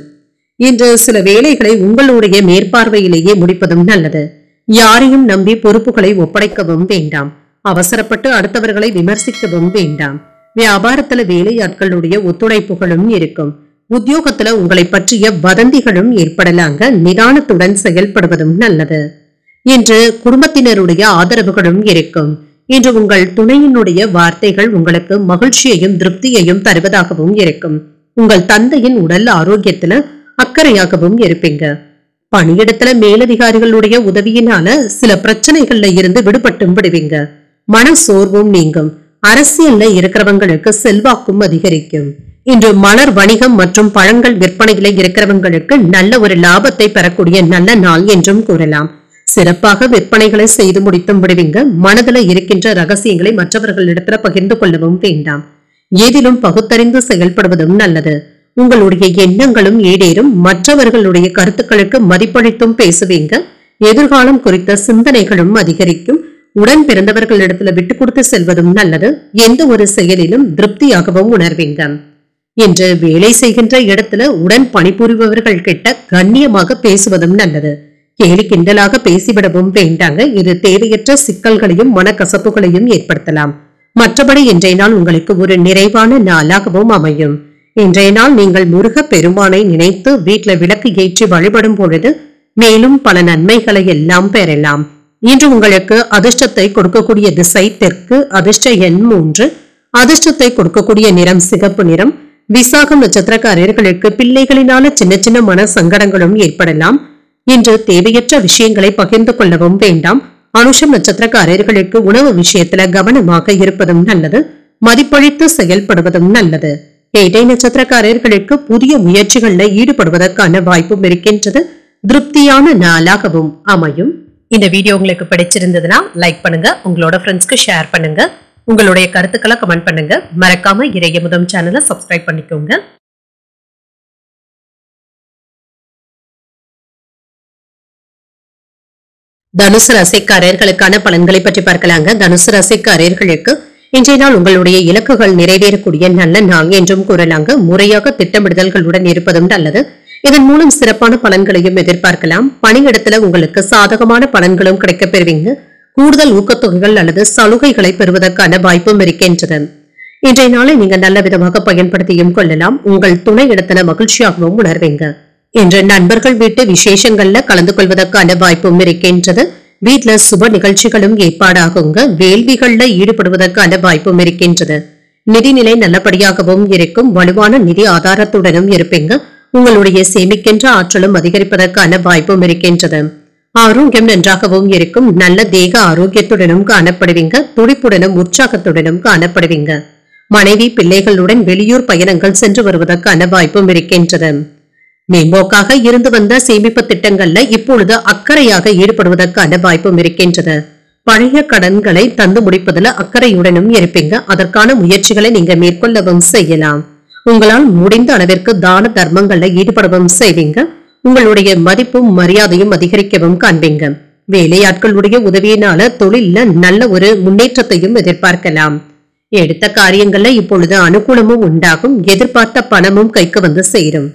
இன்று சில வேலைகளை உங்களுடைய மேற்பார்வையிலேயே முடிப்பதும் நல்லது. யாரையும் நம்பி பொறுப்புகளை ஒப்படைக்கவும் வேண்டாம். அவசரப்பட்டு அடுத்தவர்களை விமர்சிக்கவும் வேண்டாம். வியாபாரத்துல வேலையாட்களுடைய ஒத்துழைப்புகளும் இருக்கும். உத்தியோகத்துல உங்களை பற்றிய வதந்திகளும் ஏற்படலாங்க. நிதானத்துடன் செயல்படுவதும் நல்லது. இன்று குடும்பத்தினருடைய ஆதரவுகளும் இருக்கும். இன்று உங்கள் துணையினுடைய வார்த்தைகள் உங்களுக்கு மகிழ்ச்சியையும் திருப்தியையும் தருவதாகவும் இருக்கும். உங்கள் தந்தையின் உடல் ஆரோக்கியத்துல அக்கறையாகவும் இருப்பீங்க. பணியிடத்துல மேலதிகாரிகளுடைய உதவியினால சில பிரச்சனைகள்ல இருந்து விடுபட்டும் விடுவீங்க. மன சோர்வும் நீங்கும். அரசியல்ல இருக்கிறவங்களுக்கு செல்வாக்கும் அதிகரிக்கும். இன்று மலர் வணிகம் மற்றும் பழங்கள் விற்பனையில இருக்கிறவங்களுக்கு நல்ல ஒரு லாபத்தை பெறக்கூடிய நல்ல நாள் என்றும் கூறலாம். சிறப்பாக விற்பனைகளை செய்து முடித்தும் விடுவீங்க. மனதில் இருக்கின்ற ரகசியங்களை மற்றவர்களிடத்துல பகிர்ந்து கொள்ளவும் வேண்டாம். ஏதிலும் பகுத்தறிந்து செயல்படுவதும் நல்லது. உங்களுடைய எண்ணங்களும் ஈடேறும். மற்றவர்களுடைய கருத்துக்களுக்கு மதிப்பளித்தும் பேசுவீங்க. எதிர்காலம் குறித்த சிந்தனைகளும் அதிகரிக்கும். உடன் பிறந்தவர்களிடத்துல விட்டு கொடுத்து செல்வதும் நல்லது. எந்த ஒரு செயலிலும் திருப்தியாகவும் உணர்வீங்க. இன்று வேலை செய்கின்ற இடத்துல உடன் பணிபுரிபவர்கள் கிட்ட கண்ணியமாக பேசுவதும் நல்லது. கேலி கிண்டலாக பேசிவிடவும் வேண்டாங்க. இது தேவையற்ற சிக்கல்களையும் மனக்கசப்புகளையும் ஏற்படுத்தலாம். மற்றபடி இன்றைய நாள் உங்களுக்கு ஒரு நிறைவான நாளாகவும் அமையும். இன்றைய நாள் நீங்கள் முருக பெருமானை நினைத்து வீட்டுல விளக்கு ஏற்றி வழிபடும் பொழுது மேலும் பல நன்மைகளை எல்லாம் பெறலாம். இன்று உங்களுக்கு அதிர்ஷ்டத்தை கொடுக்கக்கூடிய திசை தெற்கு. அதிர்ஷ்ட எண் 3. அதிர்ஷ்டத்தை கொடுக்கக்கூடிய நிறம் சிகப்பு நிறம். விசாகம் நட்சத்திரக்காரர்களுக்கு பிள்ளைகளினால சின்ன சின்ன மன சங்கடங்களும் ஏற்படலாம். இன்று தேவையற்ற விஷயங்களை பகிர்ந்து கொள்ளவும் வேண்டாம். அனுஷம் நட்சத்திரக்காரர்களுக்கு உணவு விஷயத்துல கவனமாக இருப்பதும் நல்லது. மதிப்பளித்து செயல்படுவதும் நல்லது. கேட்டை நட்சத்திரக்காரர்களுக்கு புதிய முயற்சிகள்ல ஈடுபடுவதற்கான வாய்ப்பும் இருக்கின்றது. திருப்தியான நாளாகவும் அமையும். இந்த வீடியோ உங்களுக்கு பிடிச்சிருந்ததுன்னா லைக் பண்ணுங்க. உங்களோட ஃப்ரெண்ட்ஸ்க்கு ஷேர் பண்ணுங்க. உங்களுடைய கருத்துக்களை கமெண்ட் பண்ணுங்க. மறக்காம இறையமுதம் சேனலை சப்ஸ்கிரைப் பண்ணிக்கோங்க. தனுசு ராசிக்காரர்களுக்கான பலன்களை பற்றி பார்க்கலாங்க. தனுசு ராசிக்காரர்களுக்கு இன்றைய நாள் உங்களுடைய இலக்குகள் நிறைவேறக்கூடிய நல்ல நாள் என்றும் கூறலாங்க. முறையாக திட்டமிடுதல்களுடன் இருப்பதும் நல்லது. இதன் மூலம் சிறப்பான பலன்களையும் எதிர்பார்க்கலாம். பணியிடத்துல உங்களுக்கு சாதகமான பலன்களும் கிடைக்கப் பெறுவீங்க. கூடுதல் ஊக்கத்தொகைகள் அல்லது சலுகைகளை பெறுவதற்கான வாய்ப்பும் இருக்கின்றது. இன்றைய நாளை நீங்க நல்ல விதமாக பயன்படுத்தியும் கொள்ளலாம். உங்கள் துணை இடத்துல மகிழ்ச்சியாகவும் உணர்வீங்க. இன்று நண்பர்கள் வீட்டு விசேஷங்கள்ல கலந்து கொள்வதற்கான வாய்ப்பும் இருக்கின்றது. வீட்டுல சுப நிகழ்ச்சிகளும் ஏற்பாடாகுங்க. வேள்விகள்ல ஈடுபடுவதற்கான வாய்ப்பும் இருக்கின்றது. நிதிநிலை நல்லபடியாகவும் இருக்கும். வலுவான நிதி ஆதாரத்துடனும் இருப்பீங்க. உங்களுடைய சேமிக்கின்ற ஆற்றலும் அதிகரிப்பதற்கான வாய்ப்பும் இருக்கின்றது. ஆரோக்கியம் நன்றாகவும் இருக்கும். நல்ல தேக ஆரோக்கியத்துடனும் காணப்படுவீங்க. துடிப்புடனும் உற்சாகத்துடனும் காணப்படுவீங்க. மனைவி பிள்ளைகளுடன் வெளியூர் பயணங்கள் சென்று வருவதற்கான வாய்ப்பும் இருக்கின்றது. மேம்போக்காக இருந்து வந்த சேமிப்பு திட்டங்கள்ல இப்பொழுது அக்கறையாக ஈடுபடுவதற்கான வாய்ப்பும் இருக்கின்றது. பழைய கடன்களை தந்து முடிப்பதில் அக்கறையுடனும் இருப்பீங்க. அதற்கான முயற்சிகளை நீங்க மேற்கொள்ளவும் செய்யலாம். உங்களால் முடிந்த அளவிற்கு தான தர்மங்கள்ல ஈடுபடவும் செய்வீங்க. உங்களுடைய மதிப்பும் மரியாதையும் அதிகரிக்கவும் காண்பீங்க. வேலையாட்களுடைய உதவியினால தொழில நல்ல ஒரு முன்னேற்றத்தையும் எதிர்பார்க்கலாம். எடுத்த காரியங்கள்ல இப்பொழுது அனுகூலமும் உண்டாகும். எதிர்பார்த்த பணமும் கைக்கு வந்து சேரும்.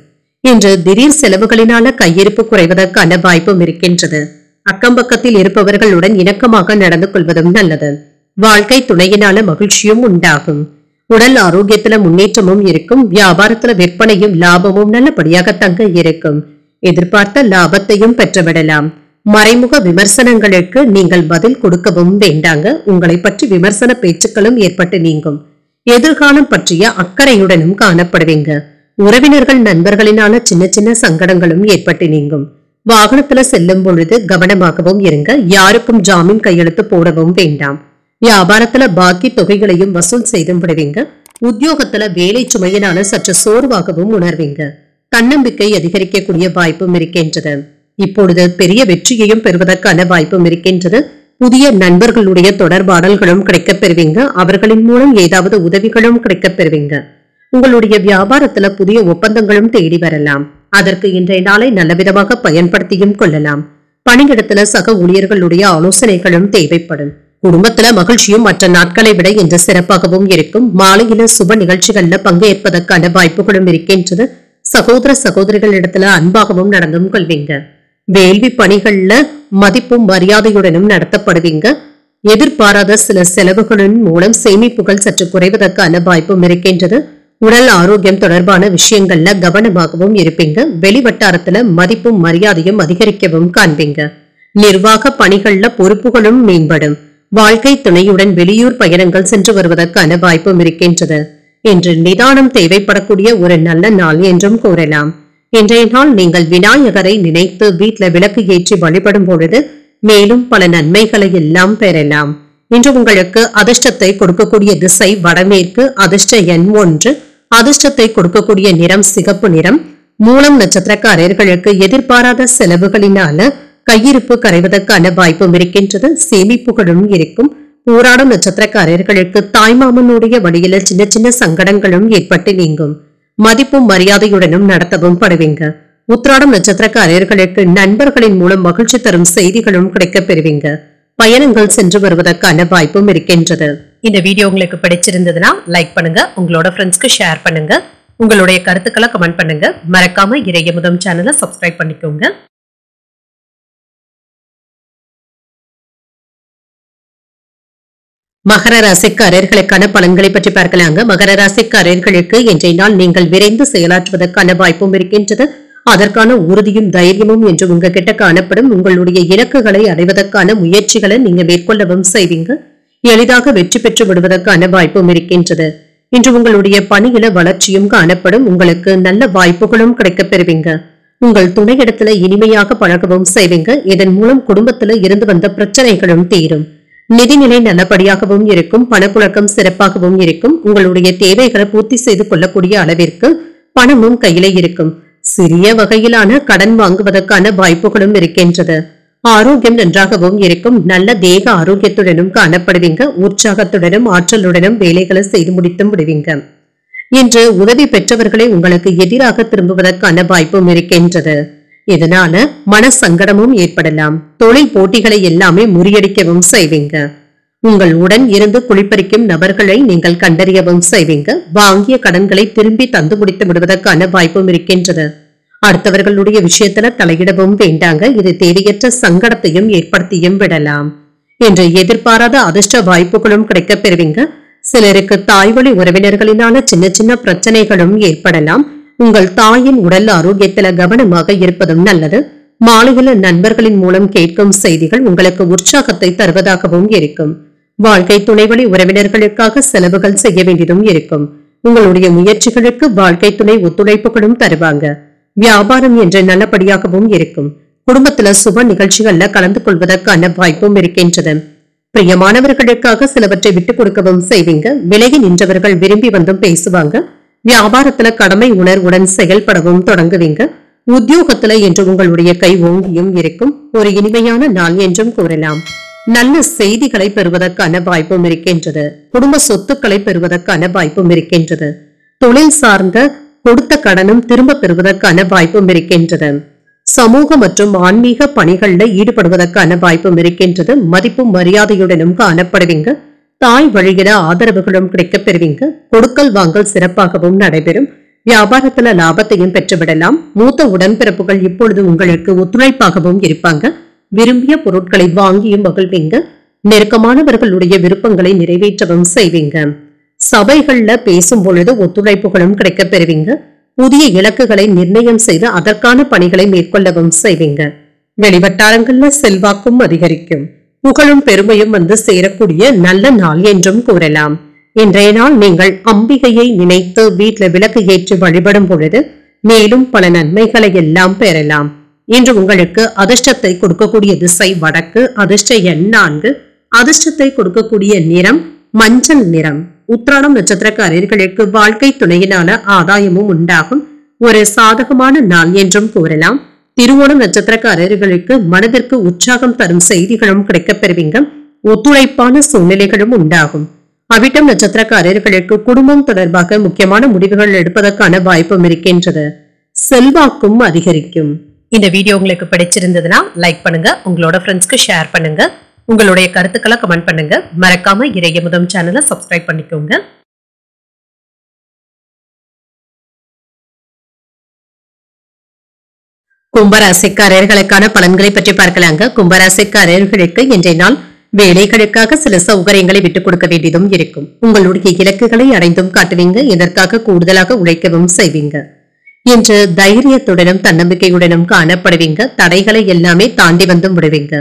இன்று திடீர் செலவுகளினால கையிருப்பு குறைவதற்கான வாய்ப்பும் இருக்கின்றது. அக்கம்பக்கத்தில் இருப்பவர்களுடன் இணக்கமாக நடந்து கொள்வதும் நல்லது. வாழ்க்கை துணையினால மகிழ்ச்சியும் உண்டாகும். உடல் ஆரோக்கியத்துல முன்னேற்றமும் இருக்கும். வியாபாரத்துல விற்பனையும் லாபமும் நல்லபடியாக தங்க இருக்கும். எதிர்பார்த்த லாபத்தையும் பெற்றுவிடலாம். மறைமுக விமர்சனங்களுக்கு நீங்கள் பதில் கொடுக்கவும் வேண்டாங்க. உங்களை பற்றி விமர்சன பேச்சுக்களும் ஏற்பட்டு நீங்கும். எதிர்காலம் பற்றிய அக்கறையுடனும் காணப்படுவீங்க. உறவினர்கள் நண்பர்களினால சின்ன சின்ன சங்கடங்களும் ஏற்பட்டு நீங்கும். வாகனத்துல செல்லும் பொழுது கவனமாகவும் இருங்க. யாருக்கும் ஜாமீன் கையெழுத்து போடவும் வேண்டாம். வியாபாரத்துல பாக்கி தொகைகளையும் வசூல் செய்தும் விடுவீங்க. உத்தியோகத்துல வேலை சுமையினால சற்று சோர்வாகவும் உணர்வீங்க. தன்னம்பிக்கை அதிகரிக்கக்கூடிய வாய்ப்பும் இருக்கின்றது. இப்பொழுது பெரிய வெற்றியையும் பெறுவதற்கான வாய்ப்பும் இருக்கின்றது. புதிய நண்பர்களுடைய தொடர்பாடல்களும் கிடைக்கப் பெறுவீங்க. அவர்களின் மூலம் ஏதாவது உதவிகளும் கிடைக்கப் பெறுவீங்க. உங்களுடைய வியாபாரத்துல புதிய ஒப்பந்தங்களும் தேடி வரலாம். அதற்கு இன்றைய நாளை நல்லவிதமாக பயன்படுத்தியும் கொள்ளலாம். பணியிடத்துல சக ஊழியர்களுடைய ஆலோசனைகளும் தேவைப்படும். குடும்பத்துல மகிழ்ச்சியும் மற்ற நாட்களை விட இன்று சிறப்பாகவும் இருக்கும். மாலையில சுப நிகழ்ச்சிகள்ல பங்கேற்பதற்கான வாய்ப்புகளும் இருக்கின்றது. சகோதர சகோதரிகளிடத்துல அன்பாகவும் நடந்தும் கொள்வீங்க. வேள்வி பணிகள்ல மதிப்பும் மரியாதையுடனும் நடத்தப்படுவீங்க. எதிர்பாராத சில செலவுகளின் மூலம் சேமிப்புகள் சற்று குறைவதற்கான வாய்ப்பும் இருக்கின்றது. உடல் ஆரோக்கியம் தொடர்பான விஷயங்கள்ல கவனமாகவும் இருப்பீங்க. வெளிவட்டாரத்துல மதிப்பும் மரியாதையும் அதிகரிக்கவும் காண்பீங்க. நிர்வாக பணிகள்ல பொறுப்புகளும் மேம்படும். வாழ்க்கை துணையுடன் வெளியூர் பயணங்கள் சென்று வருவதற்கான வாய்ப்பும் இருக்கின்றது. இன்று நிதானம் தேவைப்படக்கூடிய ஒரு நல்ல நாள் என்றும் கூறலாம். இன்றைய நாள் நீங்கள் விநாயகரை நினைத்து வீட்டுல விளக்கு ஏற்றி வழிபடும் பொழுது மேலும் பல நன்மைகளை எல்லாம் பெறலாம். இன்று உங்களுக்கு அதிர்ஷ்டத்தை கொடுக்கக்கூடிய திசை வடமேற்கு. அதிர்ஷ்ட எண் 1. அதிர்ஷ்டத்தை கொடுக்கக்கூடிய நிறம் சிகப்பு நிறம். மூலம் நட்சத்திரக்காரர்களுக்கு எதிர்பாராத செலவுகளினால கையிருப்பு கரைவதற்கான வாய்ப்பும் இருக்கின்றது. சேமிப்புகளும் இருக்கும். போராடும் நட்சத்திரக்காரர்களுக்கு தாய்மாமனுடைய வழியில சின்ன சின்ன சங்கடங்களும் ஏற்பட்டு நீங்கும். மதிப்பும் மரியாதையுடனும் நடத்தவும் படுவீங்க. உத்திராடம் நட்சத்திரக்காரர்களுக்கு நண்பர்களின் மூலம் மகிழ்ச்சி தரும் செய்திகளும் கிடைக்கப் பெறுவீங்க. பயணங்கள் சென்று வருவதற்கான வாய்ப்பும் இருக்கின்றது. இந்த வீடியோ உங்களுக்கு பிடிச்சிருந்ததுன்னா லைக் பண்ணுங்க. உங்களோட ஃப்ரெண்ட்ஸ்க்கு ஷேர் பண்ணுங்க. உங்களுடைய கருத்துக்களை கமெண்ட் பண்ணுங்க. மறக்காம இறையமுதம் சேனலை சப்ஸ்கிரைப் பண்ணிக்கோங்க. மகர ராசிக்காரர்களுக்கான பலன்களை பற்றி பார்க்கலாங்க. மகர ராசிக்காரர்களுக்கு இன்றைய நாள் நீங்கள் விரைந்து செயலாற்றுவதற்கான வாய்ப்பும் இருக்கின்றது. அதற்கான உறுதியும் தைரியமும் என்று உங்ககிட்ட காணப்படும். உங்களுடைய இலக்குகளை அடைவதற்கான முயற்சிகளை நீங்க மேற்கொள்ளவும் செய்வீங்க. எளிதாக வெற்றி பெற்று விடுவதற்கான வாய்ப்பும் இருக்கின்றது. இன்று உங்களுடைய பணியில வளர்ச்சியும் காணப்படும். உங்களுக்கு நல்ல வாய்ப்புகளும் கிடைக்கப் பெறுவீங்க. உங்கள் துணையிடத்துல இனிமையாக பழகவும் செய்வீங்க. இதன் மூலம் குடும்பத்துல இருந்து வந்த பிரச்சனைகளும் தீரும். நிதிநிலை நல்லபடியாகவும் இருக்கும். பணப்புழக்கம் சிறப்பாகவும் இருக்கும். உங்களுடைய தேவைகளை பூர்த்தி செய்து கொள்ளக்கூடிய அளவிற்கு பணமும் கையில இருக்கும். சிறிய வகையிலான கடன் வாங்குவதற்கான வாய்ப்புகளும் இருக்கின்றது. ஆரோக்கியம் நன்றாகவும் இருக்கும். நல்ல தேக ஆரோக்கியத்துடனும் காணப்படுவீங்க. உற்சாகத்துடனும் ஆற்றலுடனும் வேலைகளை செய்து முடித்தும் விடுவீங்க. இன்று உதவி பெற்றவர்களை உங்களுக்கு எதிராக திரும்புவதற்கான வாய்ப்பும் இருக்கின்றது. இதனால மன சங்கடமும் ஏற்படலாம். தொழில் போட்டிகளை எல்லாமே முறியடிக்கவும் செய்வீங்க. உங்கள் உடன் இருந்து குளிப்பறிக்கும் நபர்களை நீங்கள் கண்டறியவும் செய்வீங்க. வாங்கிய கடன்களை திரும்பி தந்து முடித்து விடுவதற்கான வாய்ப்பும் இருக்கின்றது. அடுத்தவர்களுடைய விஷயத்துல தலையிடவும் வேண்டாங்க. இது தேவையற்ற சங்கடத்தையும் ஏற்படுத்தியும் விடலாம். என்று எதிர்பாராத அதிர்ஷ்ட வாய்ப்புகளும் கிடைக்கப் பெறுவீங்க. சிலருக்கு தாய்வழி உறவினர்களினால சின்ன சின்ன பிரச்சனைகளும் ஏற்படலாம். உங்கள் தாயின் உடல் ஆரோக்கியத்துல கவனமாக இருப்பதும் நல்லது. மாலையில நண்பர்களின் மூலம் கேட்கும் செய்திகள் உங்களுக்கு உற்சாகத்தை தருவதாகவும் இருக்கும். வாழ்க்கை துணைவழி உறவினர்களுக்காக செலவுகள் செய்ய வேண்டியதும் இருக்கும். உங்களுடைய முயற்சிகளுக்கு வாழ்க்கை துணை ஒத்துழைப்புகளும் தருவாங்க. வியாபாரம் என்று நல்லபடியாகவும் இருக்கும். குடும்பத்துல சுப நிகழ்ச்சிகள்ல கலந்து கொள்வதற்கான வாய்ப்பும் இருக்கின்றது. பிரியமானவர்களுக்காக சிலவற்றை விட்டுக் கொடுக்கவும் செய்வீங்க. விலகி நின்றவர்கள் விரும்பி வந்தும் பேசுவாங்க. வியாபாரத்துல கடமை உணர்வுடன் செயல்படவும் தொடங்குவீங்க. உத்தியோகத்துல என்று உங்களுடைய கை ஓங்கியும் இருக்கும். ஒரு இனிமையான நாள் என்றும் கூறலாம். நல்ல செய்திகளை பெறுவதற்கான வாய்ப்பும் இருக்கின்றது. குடும்ப சொத்துக்களை பெறுவதற்கான வாய்ப்பும் இருக்கின்றது. தொழில் சார்ந்த கொடுத்த கடனும் திரும்ப பெறுவதற்கான வாய்ப்பும் இருக்கின்றது. சமூக மற்றும் ஆன்மீக பணிகள்ல ஈடுபடுவதற்கான வாய்ப்பும் இருக்கின்றது. மதிப்பும் மரியாதையுடனும் காணப்படுவீங்க. தாய் வழியில ஆதரவுகளும் கிடைக்கப் பெறுவீங்க. கொடுக்கல் வாங்கல் சிறப்பாகவும் நடைபெறும். வியாபாரத்துல லாபத்தையும் பெற்றுவிடலாம். மூத்த உடன்பிறப்புகள் இப்பொழுது உங்களுக்கு ஒத்துழைப்பாகவும் இருப்பாங்க. விரும்பிய பொருட்களை வாங்கியும் மகிழ்வீங்க. நெருக்கமானவர்களுடைய விருப்பங்களை நிறைவேற்றவும் செய்வீங்க. சபைகள்ல பேசும் பொழுது ஒத்துழைப்புகளும் கிடைக்கப் பெறுவீங்க. புதிய இலக்குகளை நிர்ணயம் செய்து அதற்கான பணிகளை மேற்கொள்ளவும் செய்வீங்க. வெளிவட்டாரங்கள்ல செல்வாக்கும் அதிகரிக்கும். புகழும் பெருமையும் வந்து சேரக்கூடிய நல்ல நாள் என்றும் கூறலாம். இன்றைய நாள் நீங்கள் அம்பிகையை நினைத்து வீட்டுல விளக்கு ஏற்றி வழிபடும் பொழுது மேலும் பல நன்மைகளை எல்லாம் பெறலாம். இன்று உங்களுக்கு அதிர்ஷ்டத்தை கொடுக்கக்கூடிய திசை வடக்கு. அதிர்ஷ்ட எண் 4. அதிர்ஷ்டத்தை கொடுக்கக்கூடிய நிறம் மஞ்சள் நிறம். உத்திராடம் நட்சத்திரக்காரர்களுக்கு வாழ்க்கை துணையினால ஆதாயமும் உண்டாகும். ஒரு சாதகமான நாள் என்றும் கூறலாம். திருவோணம் நட்சத்திரக்காரர்களுக்கு மனதிற்கு உற்சாகம் தரும் செய்திகளும் கிடைக்கப் பெறுவீங்க. ஒத்துழைப்பான சூழ்நிலைகளும் உண்டாகும். அவிட்டம் நட்சத்திரக்காரர்களுக்கு குடும்பம் தொடர்பாக முக்கியமான முடிவுகள் எடுப்பதற்கான வாய்ப்பும் இருக்கின்றது. செல்வாக்கும் அதிகரிக்கும். இந்த வீடியோ உங்களுக்கு பிடிச்சிருந்ததுன்னா லைக் பண்ணுங்க. உங்களோட ஃப்ரெண்ட்ஸ்க்கு ஷேர் பண்ணுங்க. உங்களுடைய கருத்துக்களை கமெண்ட் பண்ணுங்க. மறக்காம இறையமுதம் சேனலை சப்ஸ்கிரைப் பண்ணிக்கோங்க. கும்பராசிக்காரர்களுக்கான பலன்களை பற்றி பார்க்கலாங்க. கும்பராசிக்காரர்களுக்கு இன்றைய நாள் வேலைகளுக்காக சில சௌகரியங்களை விட்டுக் கொடுக்க வேண்டியதும் இருக்கும். உங்களுடைய இலக்குகளை அடைந்தும் காட்டுவீங்க. இதற்காக கூடுதலாக உழைக்கவும் செய்வீங்க. இன்று தைரியத்துடனும் தன்னம்பிக்கையுடனும் காணப்படுவீங்க. தடைகளை எல்லாமே தாண்டி வந்தும் விடுவீங்க.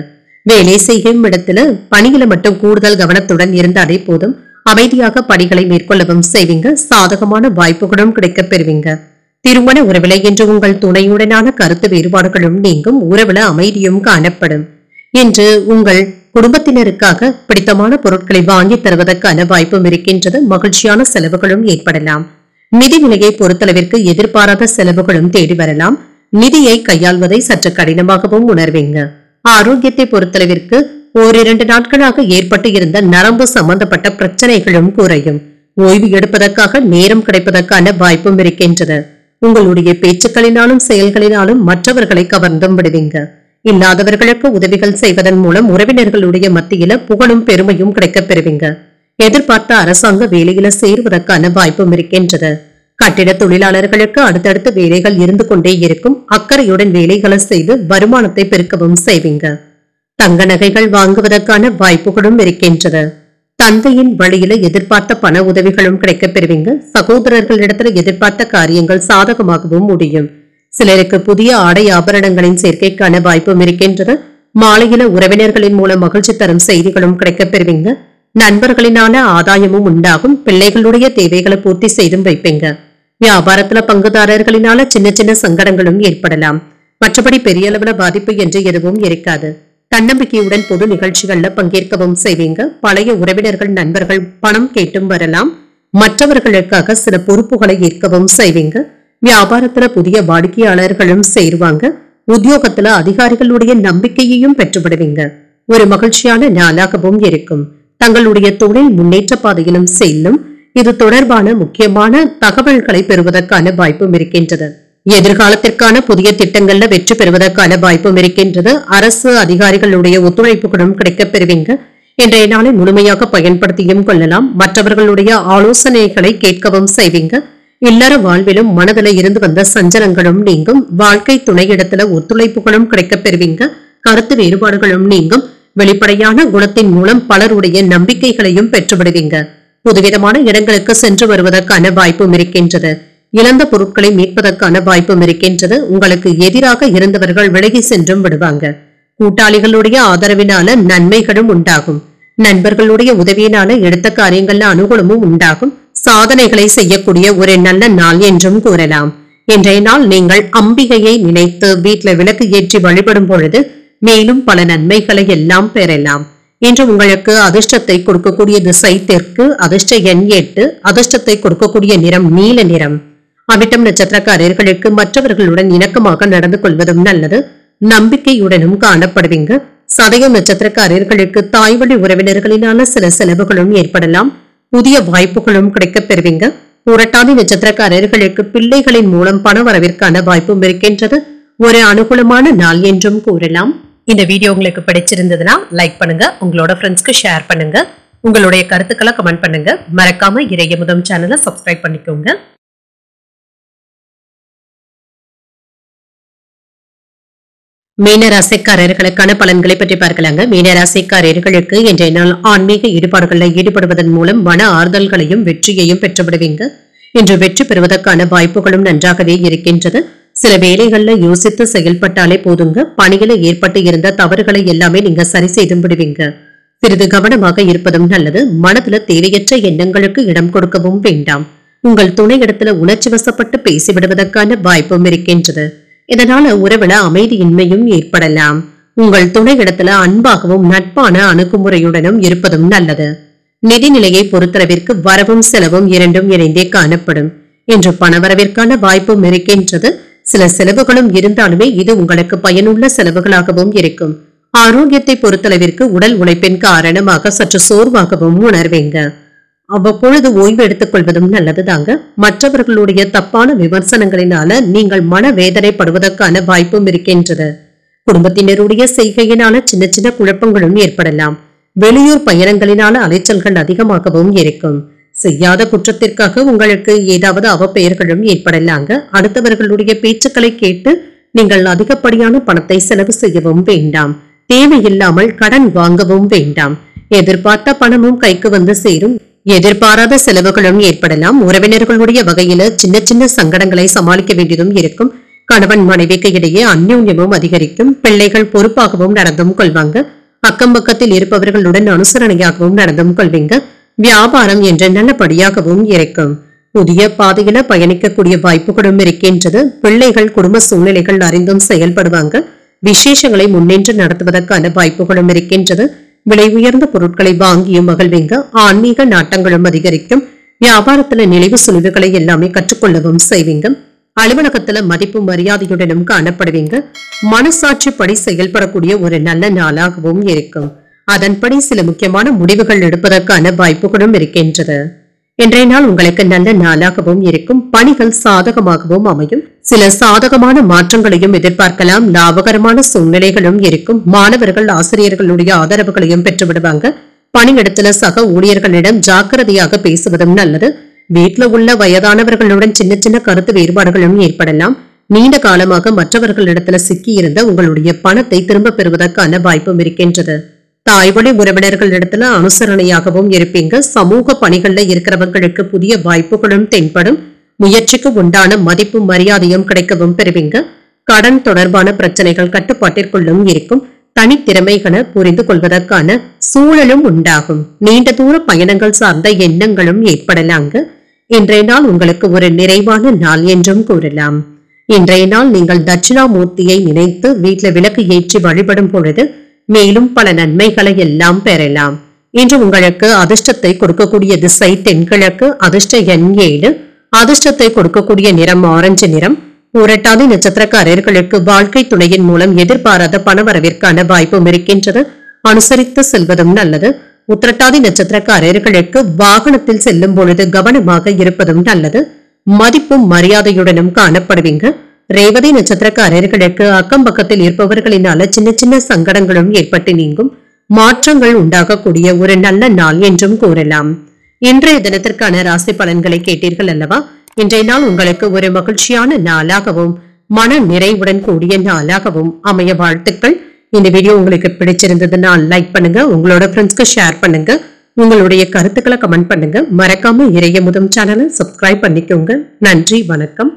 வேலை செய்யும் இடத்துல பணிகளை மட்டும் கூடுதல் கவனத்துடன் இருந்தாலே போதும். அமைதியாக பணிகளை மேற்கொள்ளவும் செய்வீங்க. சாதகமான வாய்ப்புகளும் கிடைக்கப் பெறுவீங்க. திருமண உறவில இன்று உங்கள் துணையுடனான கருத்து வேறுபாடுகளும் நீங்கும். உறவில அமைதியும் காணப்படும். இன்று உங்கள் குடும்பத்தினருக்காக பிடித்தமான பொருட்களை வாங்கி தருவதற்கான வாய்ப்பும் இருக்கின்றது. மகிழ்ச்சியான செலவுகளும் ஏற்படலாம். நிதி நிலையை பொறுத்தளவிற்கு எதிர்பாராத செலவுகளும் தேடி வரலாம். நிதியை கையாள்வதை சற்று கடினமாகவும் உணர்வீங்க. ஆரோக்கியத்தை பொறுத்தளவிற்கு ஓரிரண்டு நாட்களாக ஏற்பட்டு இருந்த நரம்பு சம்பந்தப்பட்ட பிரச்சனைகளும் குறையும். ஓய்வு எடுப்பதற்காக நேரம் கிடைப்பதற்கான வாய்ப்பும் இருக்கின்றது. உங்களுடைய பேச்சுக்களினாலும் செயல்களினாலும் மற்றவர்களை கவர்ந்தும் விடுவீங்க. இல்லாதவர்களுக்கு உதவிகள் செய்வதன் மூலம் உறவினர்களுடைய மத்தியில புகழும் பெருமையும் கிடைக்கப் பெறுவீங்க. எதிர்பார்த்த அரசாங்க வேலையில சேருவதற்கான வாய்ப்பும் இருக்கின்றது. கட்டிட தொழிலாளர்களுக்கு அடுத்தடுத்த வேலைகள் இருந்து கொண்டே இருக்கும். அக்கறையுடன் வேலைகளை செய்து வருமானத்தை பெருக்கவும் செய்வீங்க. தங்க நகைகள் வாங்குவதற்கான வாய்ப்புகளும் இருக்கின்றது. தந்தையின் வழியில எதிர்பார்த்த பண உதவிகளும் கிடைக்கப் பெறுவீங்க. சகோதரர்களிடத்துல எதிர்பார்த்த காரியங்கள் சாதகமாகவும் முடியும். சிலருக்கு புதிய ஆடை ஆபரணங்களின் சேர்க்கைக்கான வாய்ப்பும் இருக்கின்றது. மாலையில உறவினர்களின் மூலம் மகிழ்ச்சி தரும் செய்திகளும் கிடைக்கப் பெறுவீங்க. நண்பர்களினால ஆதாயமும் உண்டாகும். பிள்ளைகளுடைய தேவைகளை பூர்த்தி செய்தும் வைப்பீங்க. வியாபாரத்துல பங்குதாரர்களினால சின்ன சின்ன சங்கடங்களும் ஏற்படலாம். மற்றபடி பெரிய அளவுல பாதிப்பு என்று எதுவும் இருக்காது. தன்னம்பிக்கையுடன் பொது நிகழ்ச்சிகள்ல பங்கேற்கவும் செய்வீங்க. பழைய உறவினர்கள் நண்பர்கள் பணம் கேட்டும் வரலாம். மற்றவர்களுக்காக சில பொறுப்புகளை ஏற்கவும் செய்வீங்க. வியாபாரத்துல புதிய வாடிக்கையாளர்களும் சேருவாங்க. உத்தியோகத்துல அதிகாரிகளுடைய நம்பிக்கையையும் பெற்றுவிடுவீங்க. ஒரு மகிழ்ச்சியான நாளாகவும் இருக்கும். தங்களுடைய தொழில் முன்னேற்ற பாதையிலும் செல்லும். இது தொடர்பான முக்கியமான தகவல்களை பெறுவதற்கான வாய்ப்பும் இருக்கின்றது. எதிர்காலத்திற்கான புதிய திட்டங்கள்ல வெற்றி பெறுவதற்கான வாய்ப்பும் இருக்கின்றது. அரசு அதிகாரிகளுடைய ஒத்துழைப்புகளும் கிடைக்கப் பெறுவீங்க. இன்றைய நாளை முழுமையாக பயன்படுத்தியும் கொள்ளலாம். மற்றவர்களுடைய ஆலோசனைகளை கேட்கவும் செய்வீங்க. இல்லற வாழ்விலும் மனதில இருந்து வந்த சஞ்சலங்களும் நீங்கும். வாழ்க்கை துணையிடத்துல ஒத்துழைப்புகளும் கிடைக்கப் பெறுவீங்க. கருத்து வேறுபாடுகளும் நீங்கும். வெளிப்படையான குணத்தின் மூலம் பலருடைய நம்பிக்கைகளையும் பெற்றுவிடுவீங்க. புதுவிதமான இடங்களுக்கு சென்று வருவதற்கான வாய்ப்பும் இருக்கின்றது. இழந்த பொருட்களை மீட்பதற்கான வாய்ப்பும் இருக்கின்றது. உங்களுக்கு எதிராக இருந்தவர்கள் விலகி சென்றும் விடுவாங்க. கூட்டாளிகளுடைய ஆதரவினால நன்மைகளும் உண்டாகும். நண்பர்களுடைய உதவியினால எடுத்த காரியங்கள்ல அனுகூலமும் உண்டாகும். சாதனைகளை செய்யக்கூடிய ஒரு நல்ல நாள் என்றும் கூறலாம். இன்றைய நாள் நீங்கள் அம்பிகையை நினைத்து வீட்டில் விளக்கு ஏற்றி வழிபடும் பொழுது மேலும் பல நன்மைகளை எல்லாம் பெறலாம். இன்று உங்களுக்கு அதிர்ஷ்டத்தை கொடுக்கக்கூடிய திசை தெற்கு, அதிர்ஷ்ட எண் 8, அதிர்ஷ்டத்தை கொடுக்கக்கூடிய நிறம் நீல நிறம். அவிட்டம் நட்சத்திரக்காரர்களுக்கு மற்றவர்களுடன் இணக்கமாக நடந்து கொள்வதும் நல்லது, நம்பிக்கையுடனும் காணப்படுவீங்க. சதயம் நட்சத்திரக்காரர்களுக்கு தாய்வழி உறவினர்களினால சில செலவுகளும் ஏற்படலாம், புதிய வாய்ப்புகளும் கிடைக்கப் பெறுவீங்க. புரட்டாதி நட்சத்திரக்காரர்களுக்கு பிள்ளைகளின் மூலம் பண வரவிற்கான வாய்ப்பும் இருக்கின்றது. ஒரு அனுகூலமான நாள் என்றும் கூறலாம். இந்த வீடியோ உங்களுக்கு பிடிச்சிருந்ததுன்னா லைக் பண்ணுங்க, உங்களோட ஃப்ரெண்ட்ஸ்க்கு ஷேர் பண்ணுங்க, உங்களுடைய கருத்துக்களை கமெண்ட் பண்ணுங்க. மறக்காம இறையமுதம் சேனலை சப்ஸ்கிரைப் பண்ணிக்கோங்க. மீனராசிக்காரர்களுக்கான பலன்களை பற்றி பார்க்கலாங்க. மீனராசிக்காரர்களுக்கு இன்றைய நாள் ஆன்மீக ஈடுபாடுகளில் ஈடுபடுவதன் மூலம் மன ஆறுதல்களையும் வெற்றியையும் பெற்றுவிடுவீங்க. இன்று வெற்றி பெறுவதற்கான வாய்ப்புகளும் நன்றாகவே இருக்கின்றது. சில வேலைகள்ல யோசித்து செயல்பட்டாலே போதுங்க, பணியில ஏற்பட்டு இருந்த தவறுகளை எல்லாமே நீங்க சரி செய்து விடுவீங்க. சிறிது கவனமாக இருப்பதும் நல்லது. மனதுல தேவையற்ற எண்ணங்களுக்கு இடம் கொடுக்கவும் வேண்டாம். உங்கள் துணையிடத்துல உணர்ச்சி வசப்பட்டு பேசிவிடுவதற்கான வாய்ப்பும் இருக்கின்றது. இதனால உறவுல அமைதியின்மையும் ஏற்படலாம். உங்கள் துணையிடத்துல அன்பாகவும் நட்பான அணுகுமுறையுடனும் இருப்பதும் நல்லது. நிதிநிலையை பொறுத்தளவிற்கு வரவும் செலவும் இரண்டும் இணைந்தே காணப்படும். இன்று பணவரவிற்கான வாய்ப்பும் இருக்கின்றது. சில செலவுகளும் இருந்தாலுமே இது உங்களுக்கு பயனுள்ள செலவுகளாகவும் இருக்கும். ஆரோக்கியத்தை பொறுத்தளவிற்கு உடல் உழைப்பின் காரணமாக சற்று சோர்வாகவும் உணர்வீங்க. அவ்வப்பொழுது ஓய்வு எடுத்துக் கொள்வதும் நல்லதுதாங்க. மற்றவர்களுடைய தப்பான விமர்சனங்களினால நீங்கள் மனவேதனைப்படுவதற்கான வாய்ப்பும் இருக்கின்றது. குடும்பத்தினருடைய செய்கையினால சின்ன சின்ன குழப்பங்களும் ஏற்படலாம். வெளியூர் பயணங்களினால அலைச்சல்கள் அதிகமாகவும் இருக்கும். செய்யாத குற்றத்திற்காக உங்களுக்கு ஏதாவது அவப்பெயர்களும் ஏற்படலாங்க. அடுத்தவர்களுடைய பேச்சுக்களை கேட்டு நீங்கள் அதிகப்படியான பணத்தை செலவு செய்யவும் வேண்டாம். தேவையில்லாமல் கடன் வாங்கவும் வேண்டாம். எதிர்பார்த்த பணமும் கைக்கு வந்து சேரும். எதிர்பாராத செலவுகளும் ஏற்படலாம். உறவினர்களுடைய வகையில சின்ன சின்ன சங்கடங்களை சமாளிக்க வேண்டியதும் இருக்கும். கணவன் மனைவிக்கு இடையே அந்யோன்யமும் அதிகரிக்கும். பிள்ளைகள் பொறுப்பாகவும் நடந்தும் கொள்வாங்க. அக்கம் பக்கத்தில் இருப்பவர்களுடன் அனுசரணையாகவும் நடந்தும் கொள்வீங்க. வியாபாரம் என்ற நல்லபடியாகவும் இருக்கும். புதிய பாதையில பயணிக்கக்கூடிய வாய்ப்புகளும் இருக்கின்றது. பிள்ளைகள் குடும்ப சூழ்நிலைகள் அறிந்தும் செயல்படுவாங்க. விசேஷங்களை முன்னின்று நடத்துவதற்கான வாய்ப்புகளும் இருக்கின்றது. விலை உயர்ந்த பொருட்களை வாங்கியும் மகிழ்வீங்க. ஆன்மீக நாட்டங்களும் அதிகரிக்கும். வியாபாரத்துல நினைவு சுழிவுகளை எல்லாமே கற்றுக்கொள்ளவும் செய்வீங்க. அலுவலகத்துல மதிப்பு மரியாதையுடனும் காணப்படுவீங்க. மனசாட்சிப்படி செயல்படக்கூடிய ஒரு நல்ல நாளாகவும் இருக்கும். அதன்படி சில முக்கியமான முடிவுகள் எடுப்பதற்கான வாய்ப்புகளும் இருக்கின்றது. இன்றைய நாள் உங்களுக்கு நல்ல நாளாகவும் இருக்கும். பணிகள் சாதகமாகவும் அமையும். சில சாதகமான மாற்றங்களையும் எதிர்பார்க்கலாம். லாபகரமான சூழ்நிலைகளும் இருக்கும். மாணவர்கள் ஆசிரியர்களுடைய ஆதரவுகளையும் பெற்றுவிடுவாங்க. பணியிடத்துல சக ஊழியர்களிடம் ஜாக்கிரதையாக பேசுவதும் நல்லது. வீட்டுல உள்ள வயதானவர்களுடன் சின்ன சின்ன கருத்து வேறுபாடுகளும் ஏற்படலாம். நீண்ட காலமாக மற்றவர்களிடத்துல சிக்கி இருந்த உங்களுடைய பணத்தை திரும்ப பெறுவதற்கான வாய்ப்பும் இருக்கின்றது. தாய்வழி உறவினர்களிடத்துல அனுசரணையாகவும் இருப்பீங்க. சமூக பணிகள்ல இருக்கிறவங்களுக்கு புதிய வாய்ப்புகளும் தென்படும். முயற்சிக்கு உண்டான மதிப்பு மரியாதையும் கிடைக்கவும் பெறுவீங்க. கடன் தொடர்பான பிரச்சனைகள் கட்டுப்பாட்டிற்குள்ளும் இருக்கும். தனித்திறமைகளை புரிந்து கொள்வதற்கான சூழலும் உண்டாகும். நீண்ட தூர பயணங்கள் சார்ந்த எண்ணங்களும் ஏற்படலாங்க. இன்றைய நாள் உங்களுக்கு ஒரு நிறைவான நாள் என்றும் கூறலாம். இன்றைய நாள் நீங்கள் தட்சிணாமூர்த்தியை நினைத்து வீட்டில் விளக்கு ஏற்றி வழிபடும் பொழுது மேலும் பல நன்மைகளை எல்லாம் பெறலாம். இன்று உங்களுக்கு அதிர்ஷ்டத்தை கொடுக்கக்கூடிய திசை தென்கிழக்கு, அதிர்ஷ்ட எண் 7, அதிர்ஷ்டத்தை கொடுக்கக்கூடிய நிறம் ஆரஞ்சு நிறம். புரட்டாதி நட்சத்திரக்காரர்களுக்கு வாழ்க்கை துணையின் மூலம் எதிர்பாராத பணவரவிற்கான வாய்ப்பும் இருக்கின்றது. அனுசரித்து செல்வதும் நல்லது. உத்திரட்டாதி நட்சத்திரக்காரர்களுக்கு வாகனத்தில் செல்லும் பொழுது கவனமாக இருப்பதும் நல்லது. மதிப்பும் மரியாதையுடனும் காணப்படுவீங்க. ரேவதி நட்சத்திரக்காரர்களுக்கு அக்கம் பக்கத்தில் இருப்பவர்களினால சின்ன சின்ன சங்கடங்களும் ஏற்பட்டு நீங்கும். மாற்றங்கள் உண்டாகக்கூடிய ஒரு நல்ல நாள் என்றும் கூறலாம். இன்றைய தினத்திற்கான ராசி பலன்களை கேட்டீர்கள் அல்லவா? இன்றைய நாள் உங்களுக்கு ஒரு மகிழ்ச்சியான நாளாகவும் மன நிறைவுடன் கூடிய நாளாகவும் அமைய வாழ்த்துக்கள். இந்த வீடியோ உங்களுக்கு பிடிச்சிருந்ததுன்னா லைக் பண்ணுங்க, உங்களோட ஃப்ரெண்ட்ஸ்க்கு ஷேர் பண்ணுங்க, உங்களுடைய கருத்துக்களை கமெண்ட் பண்ணுங்க. மறக்காம இறையமுதம் சேனலை சப்ஸ்கிரைப் பண்ணிக்கோங்க. நன்றி, வணக்கம்.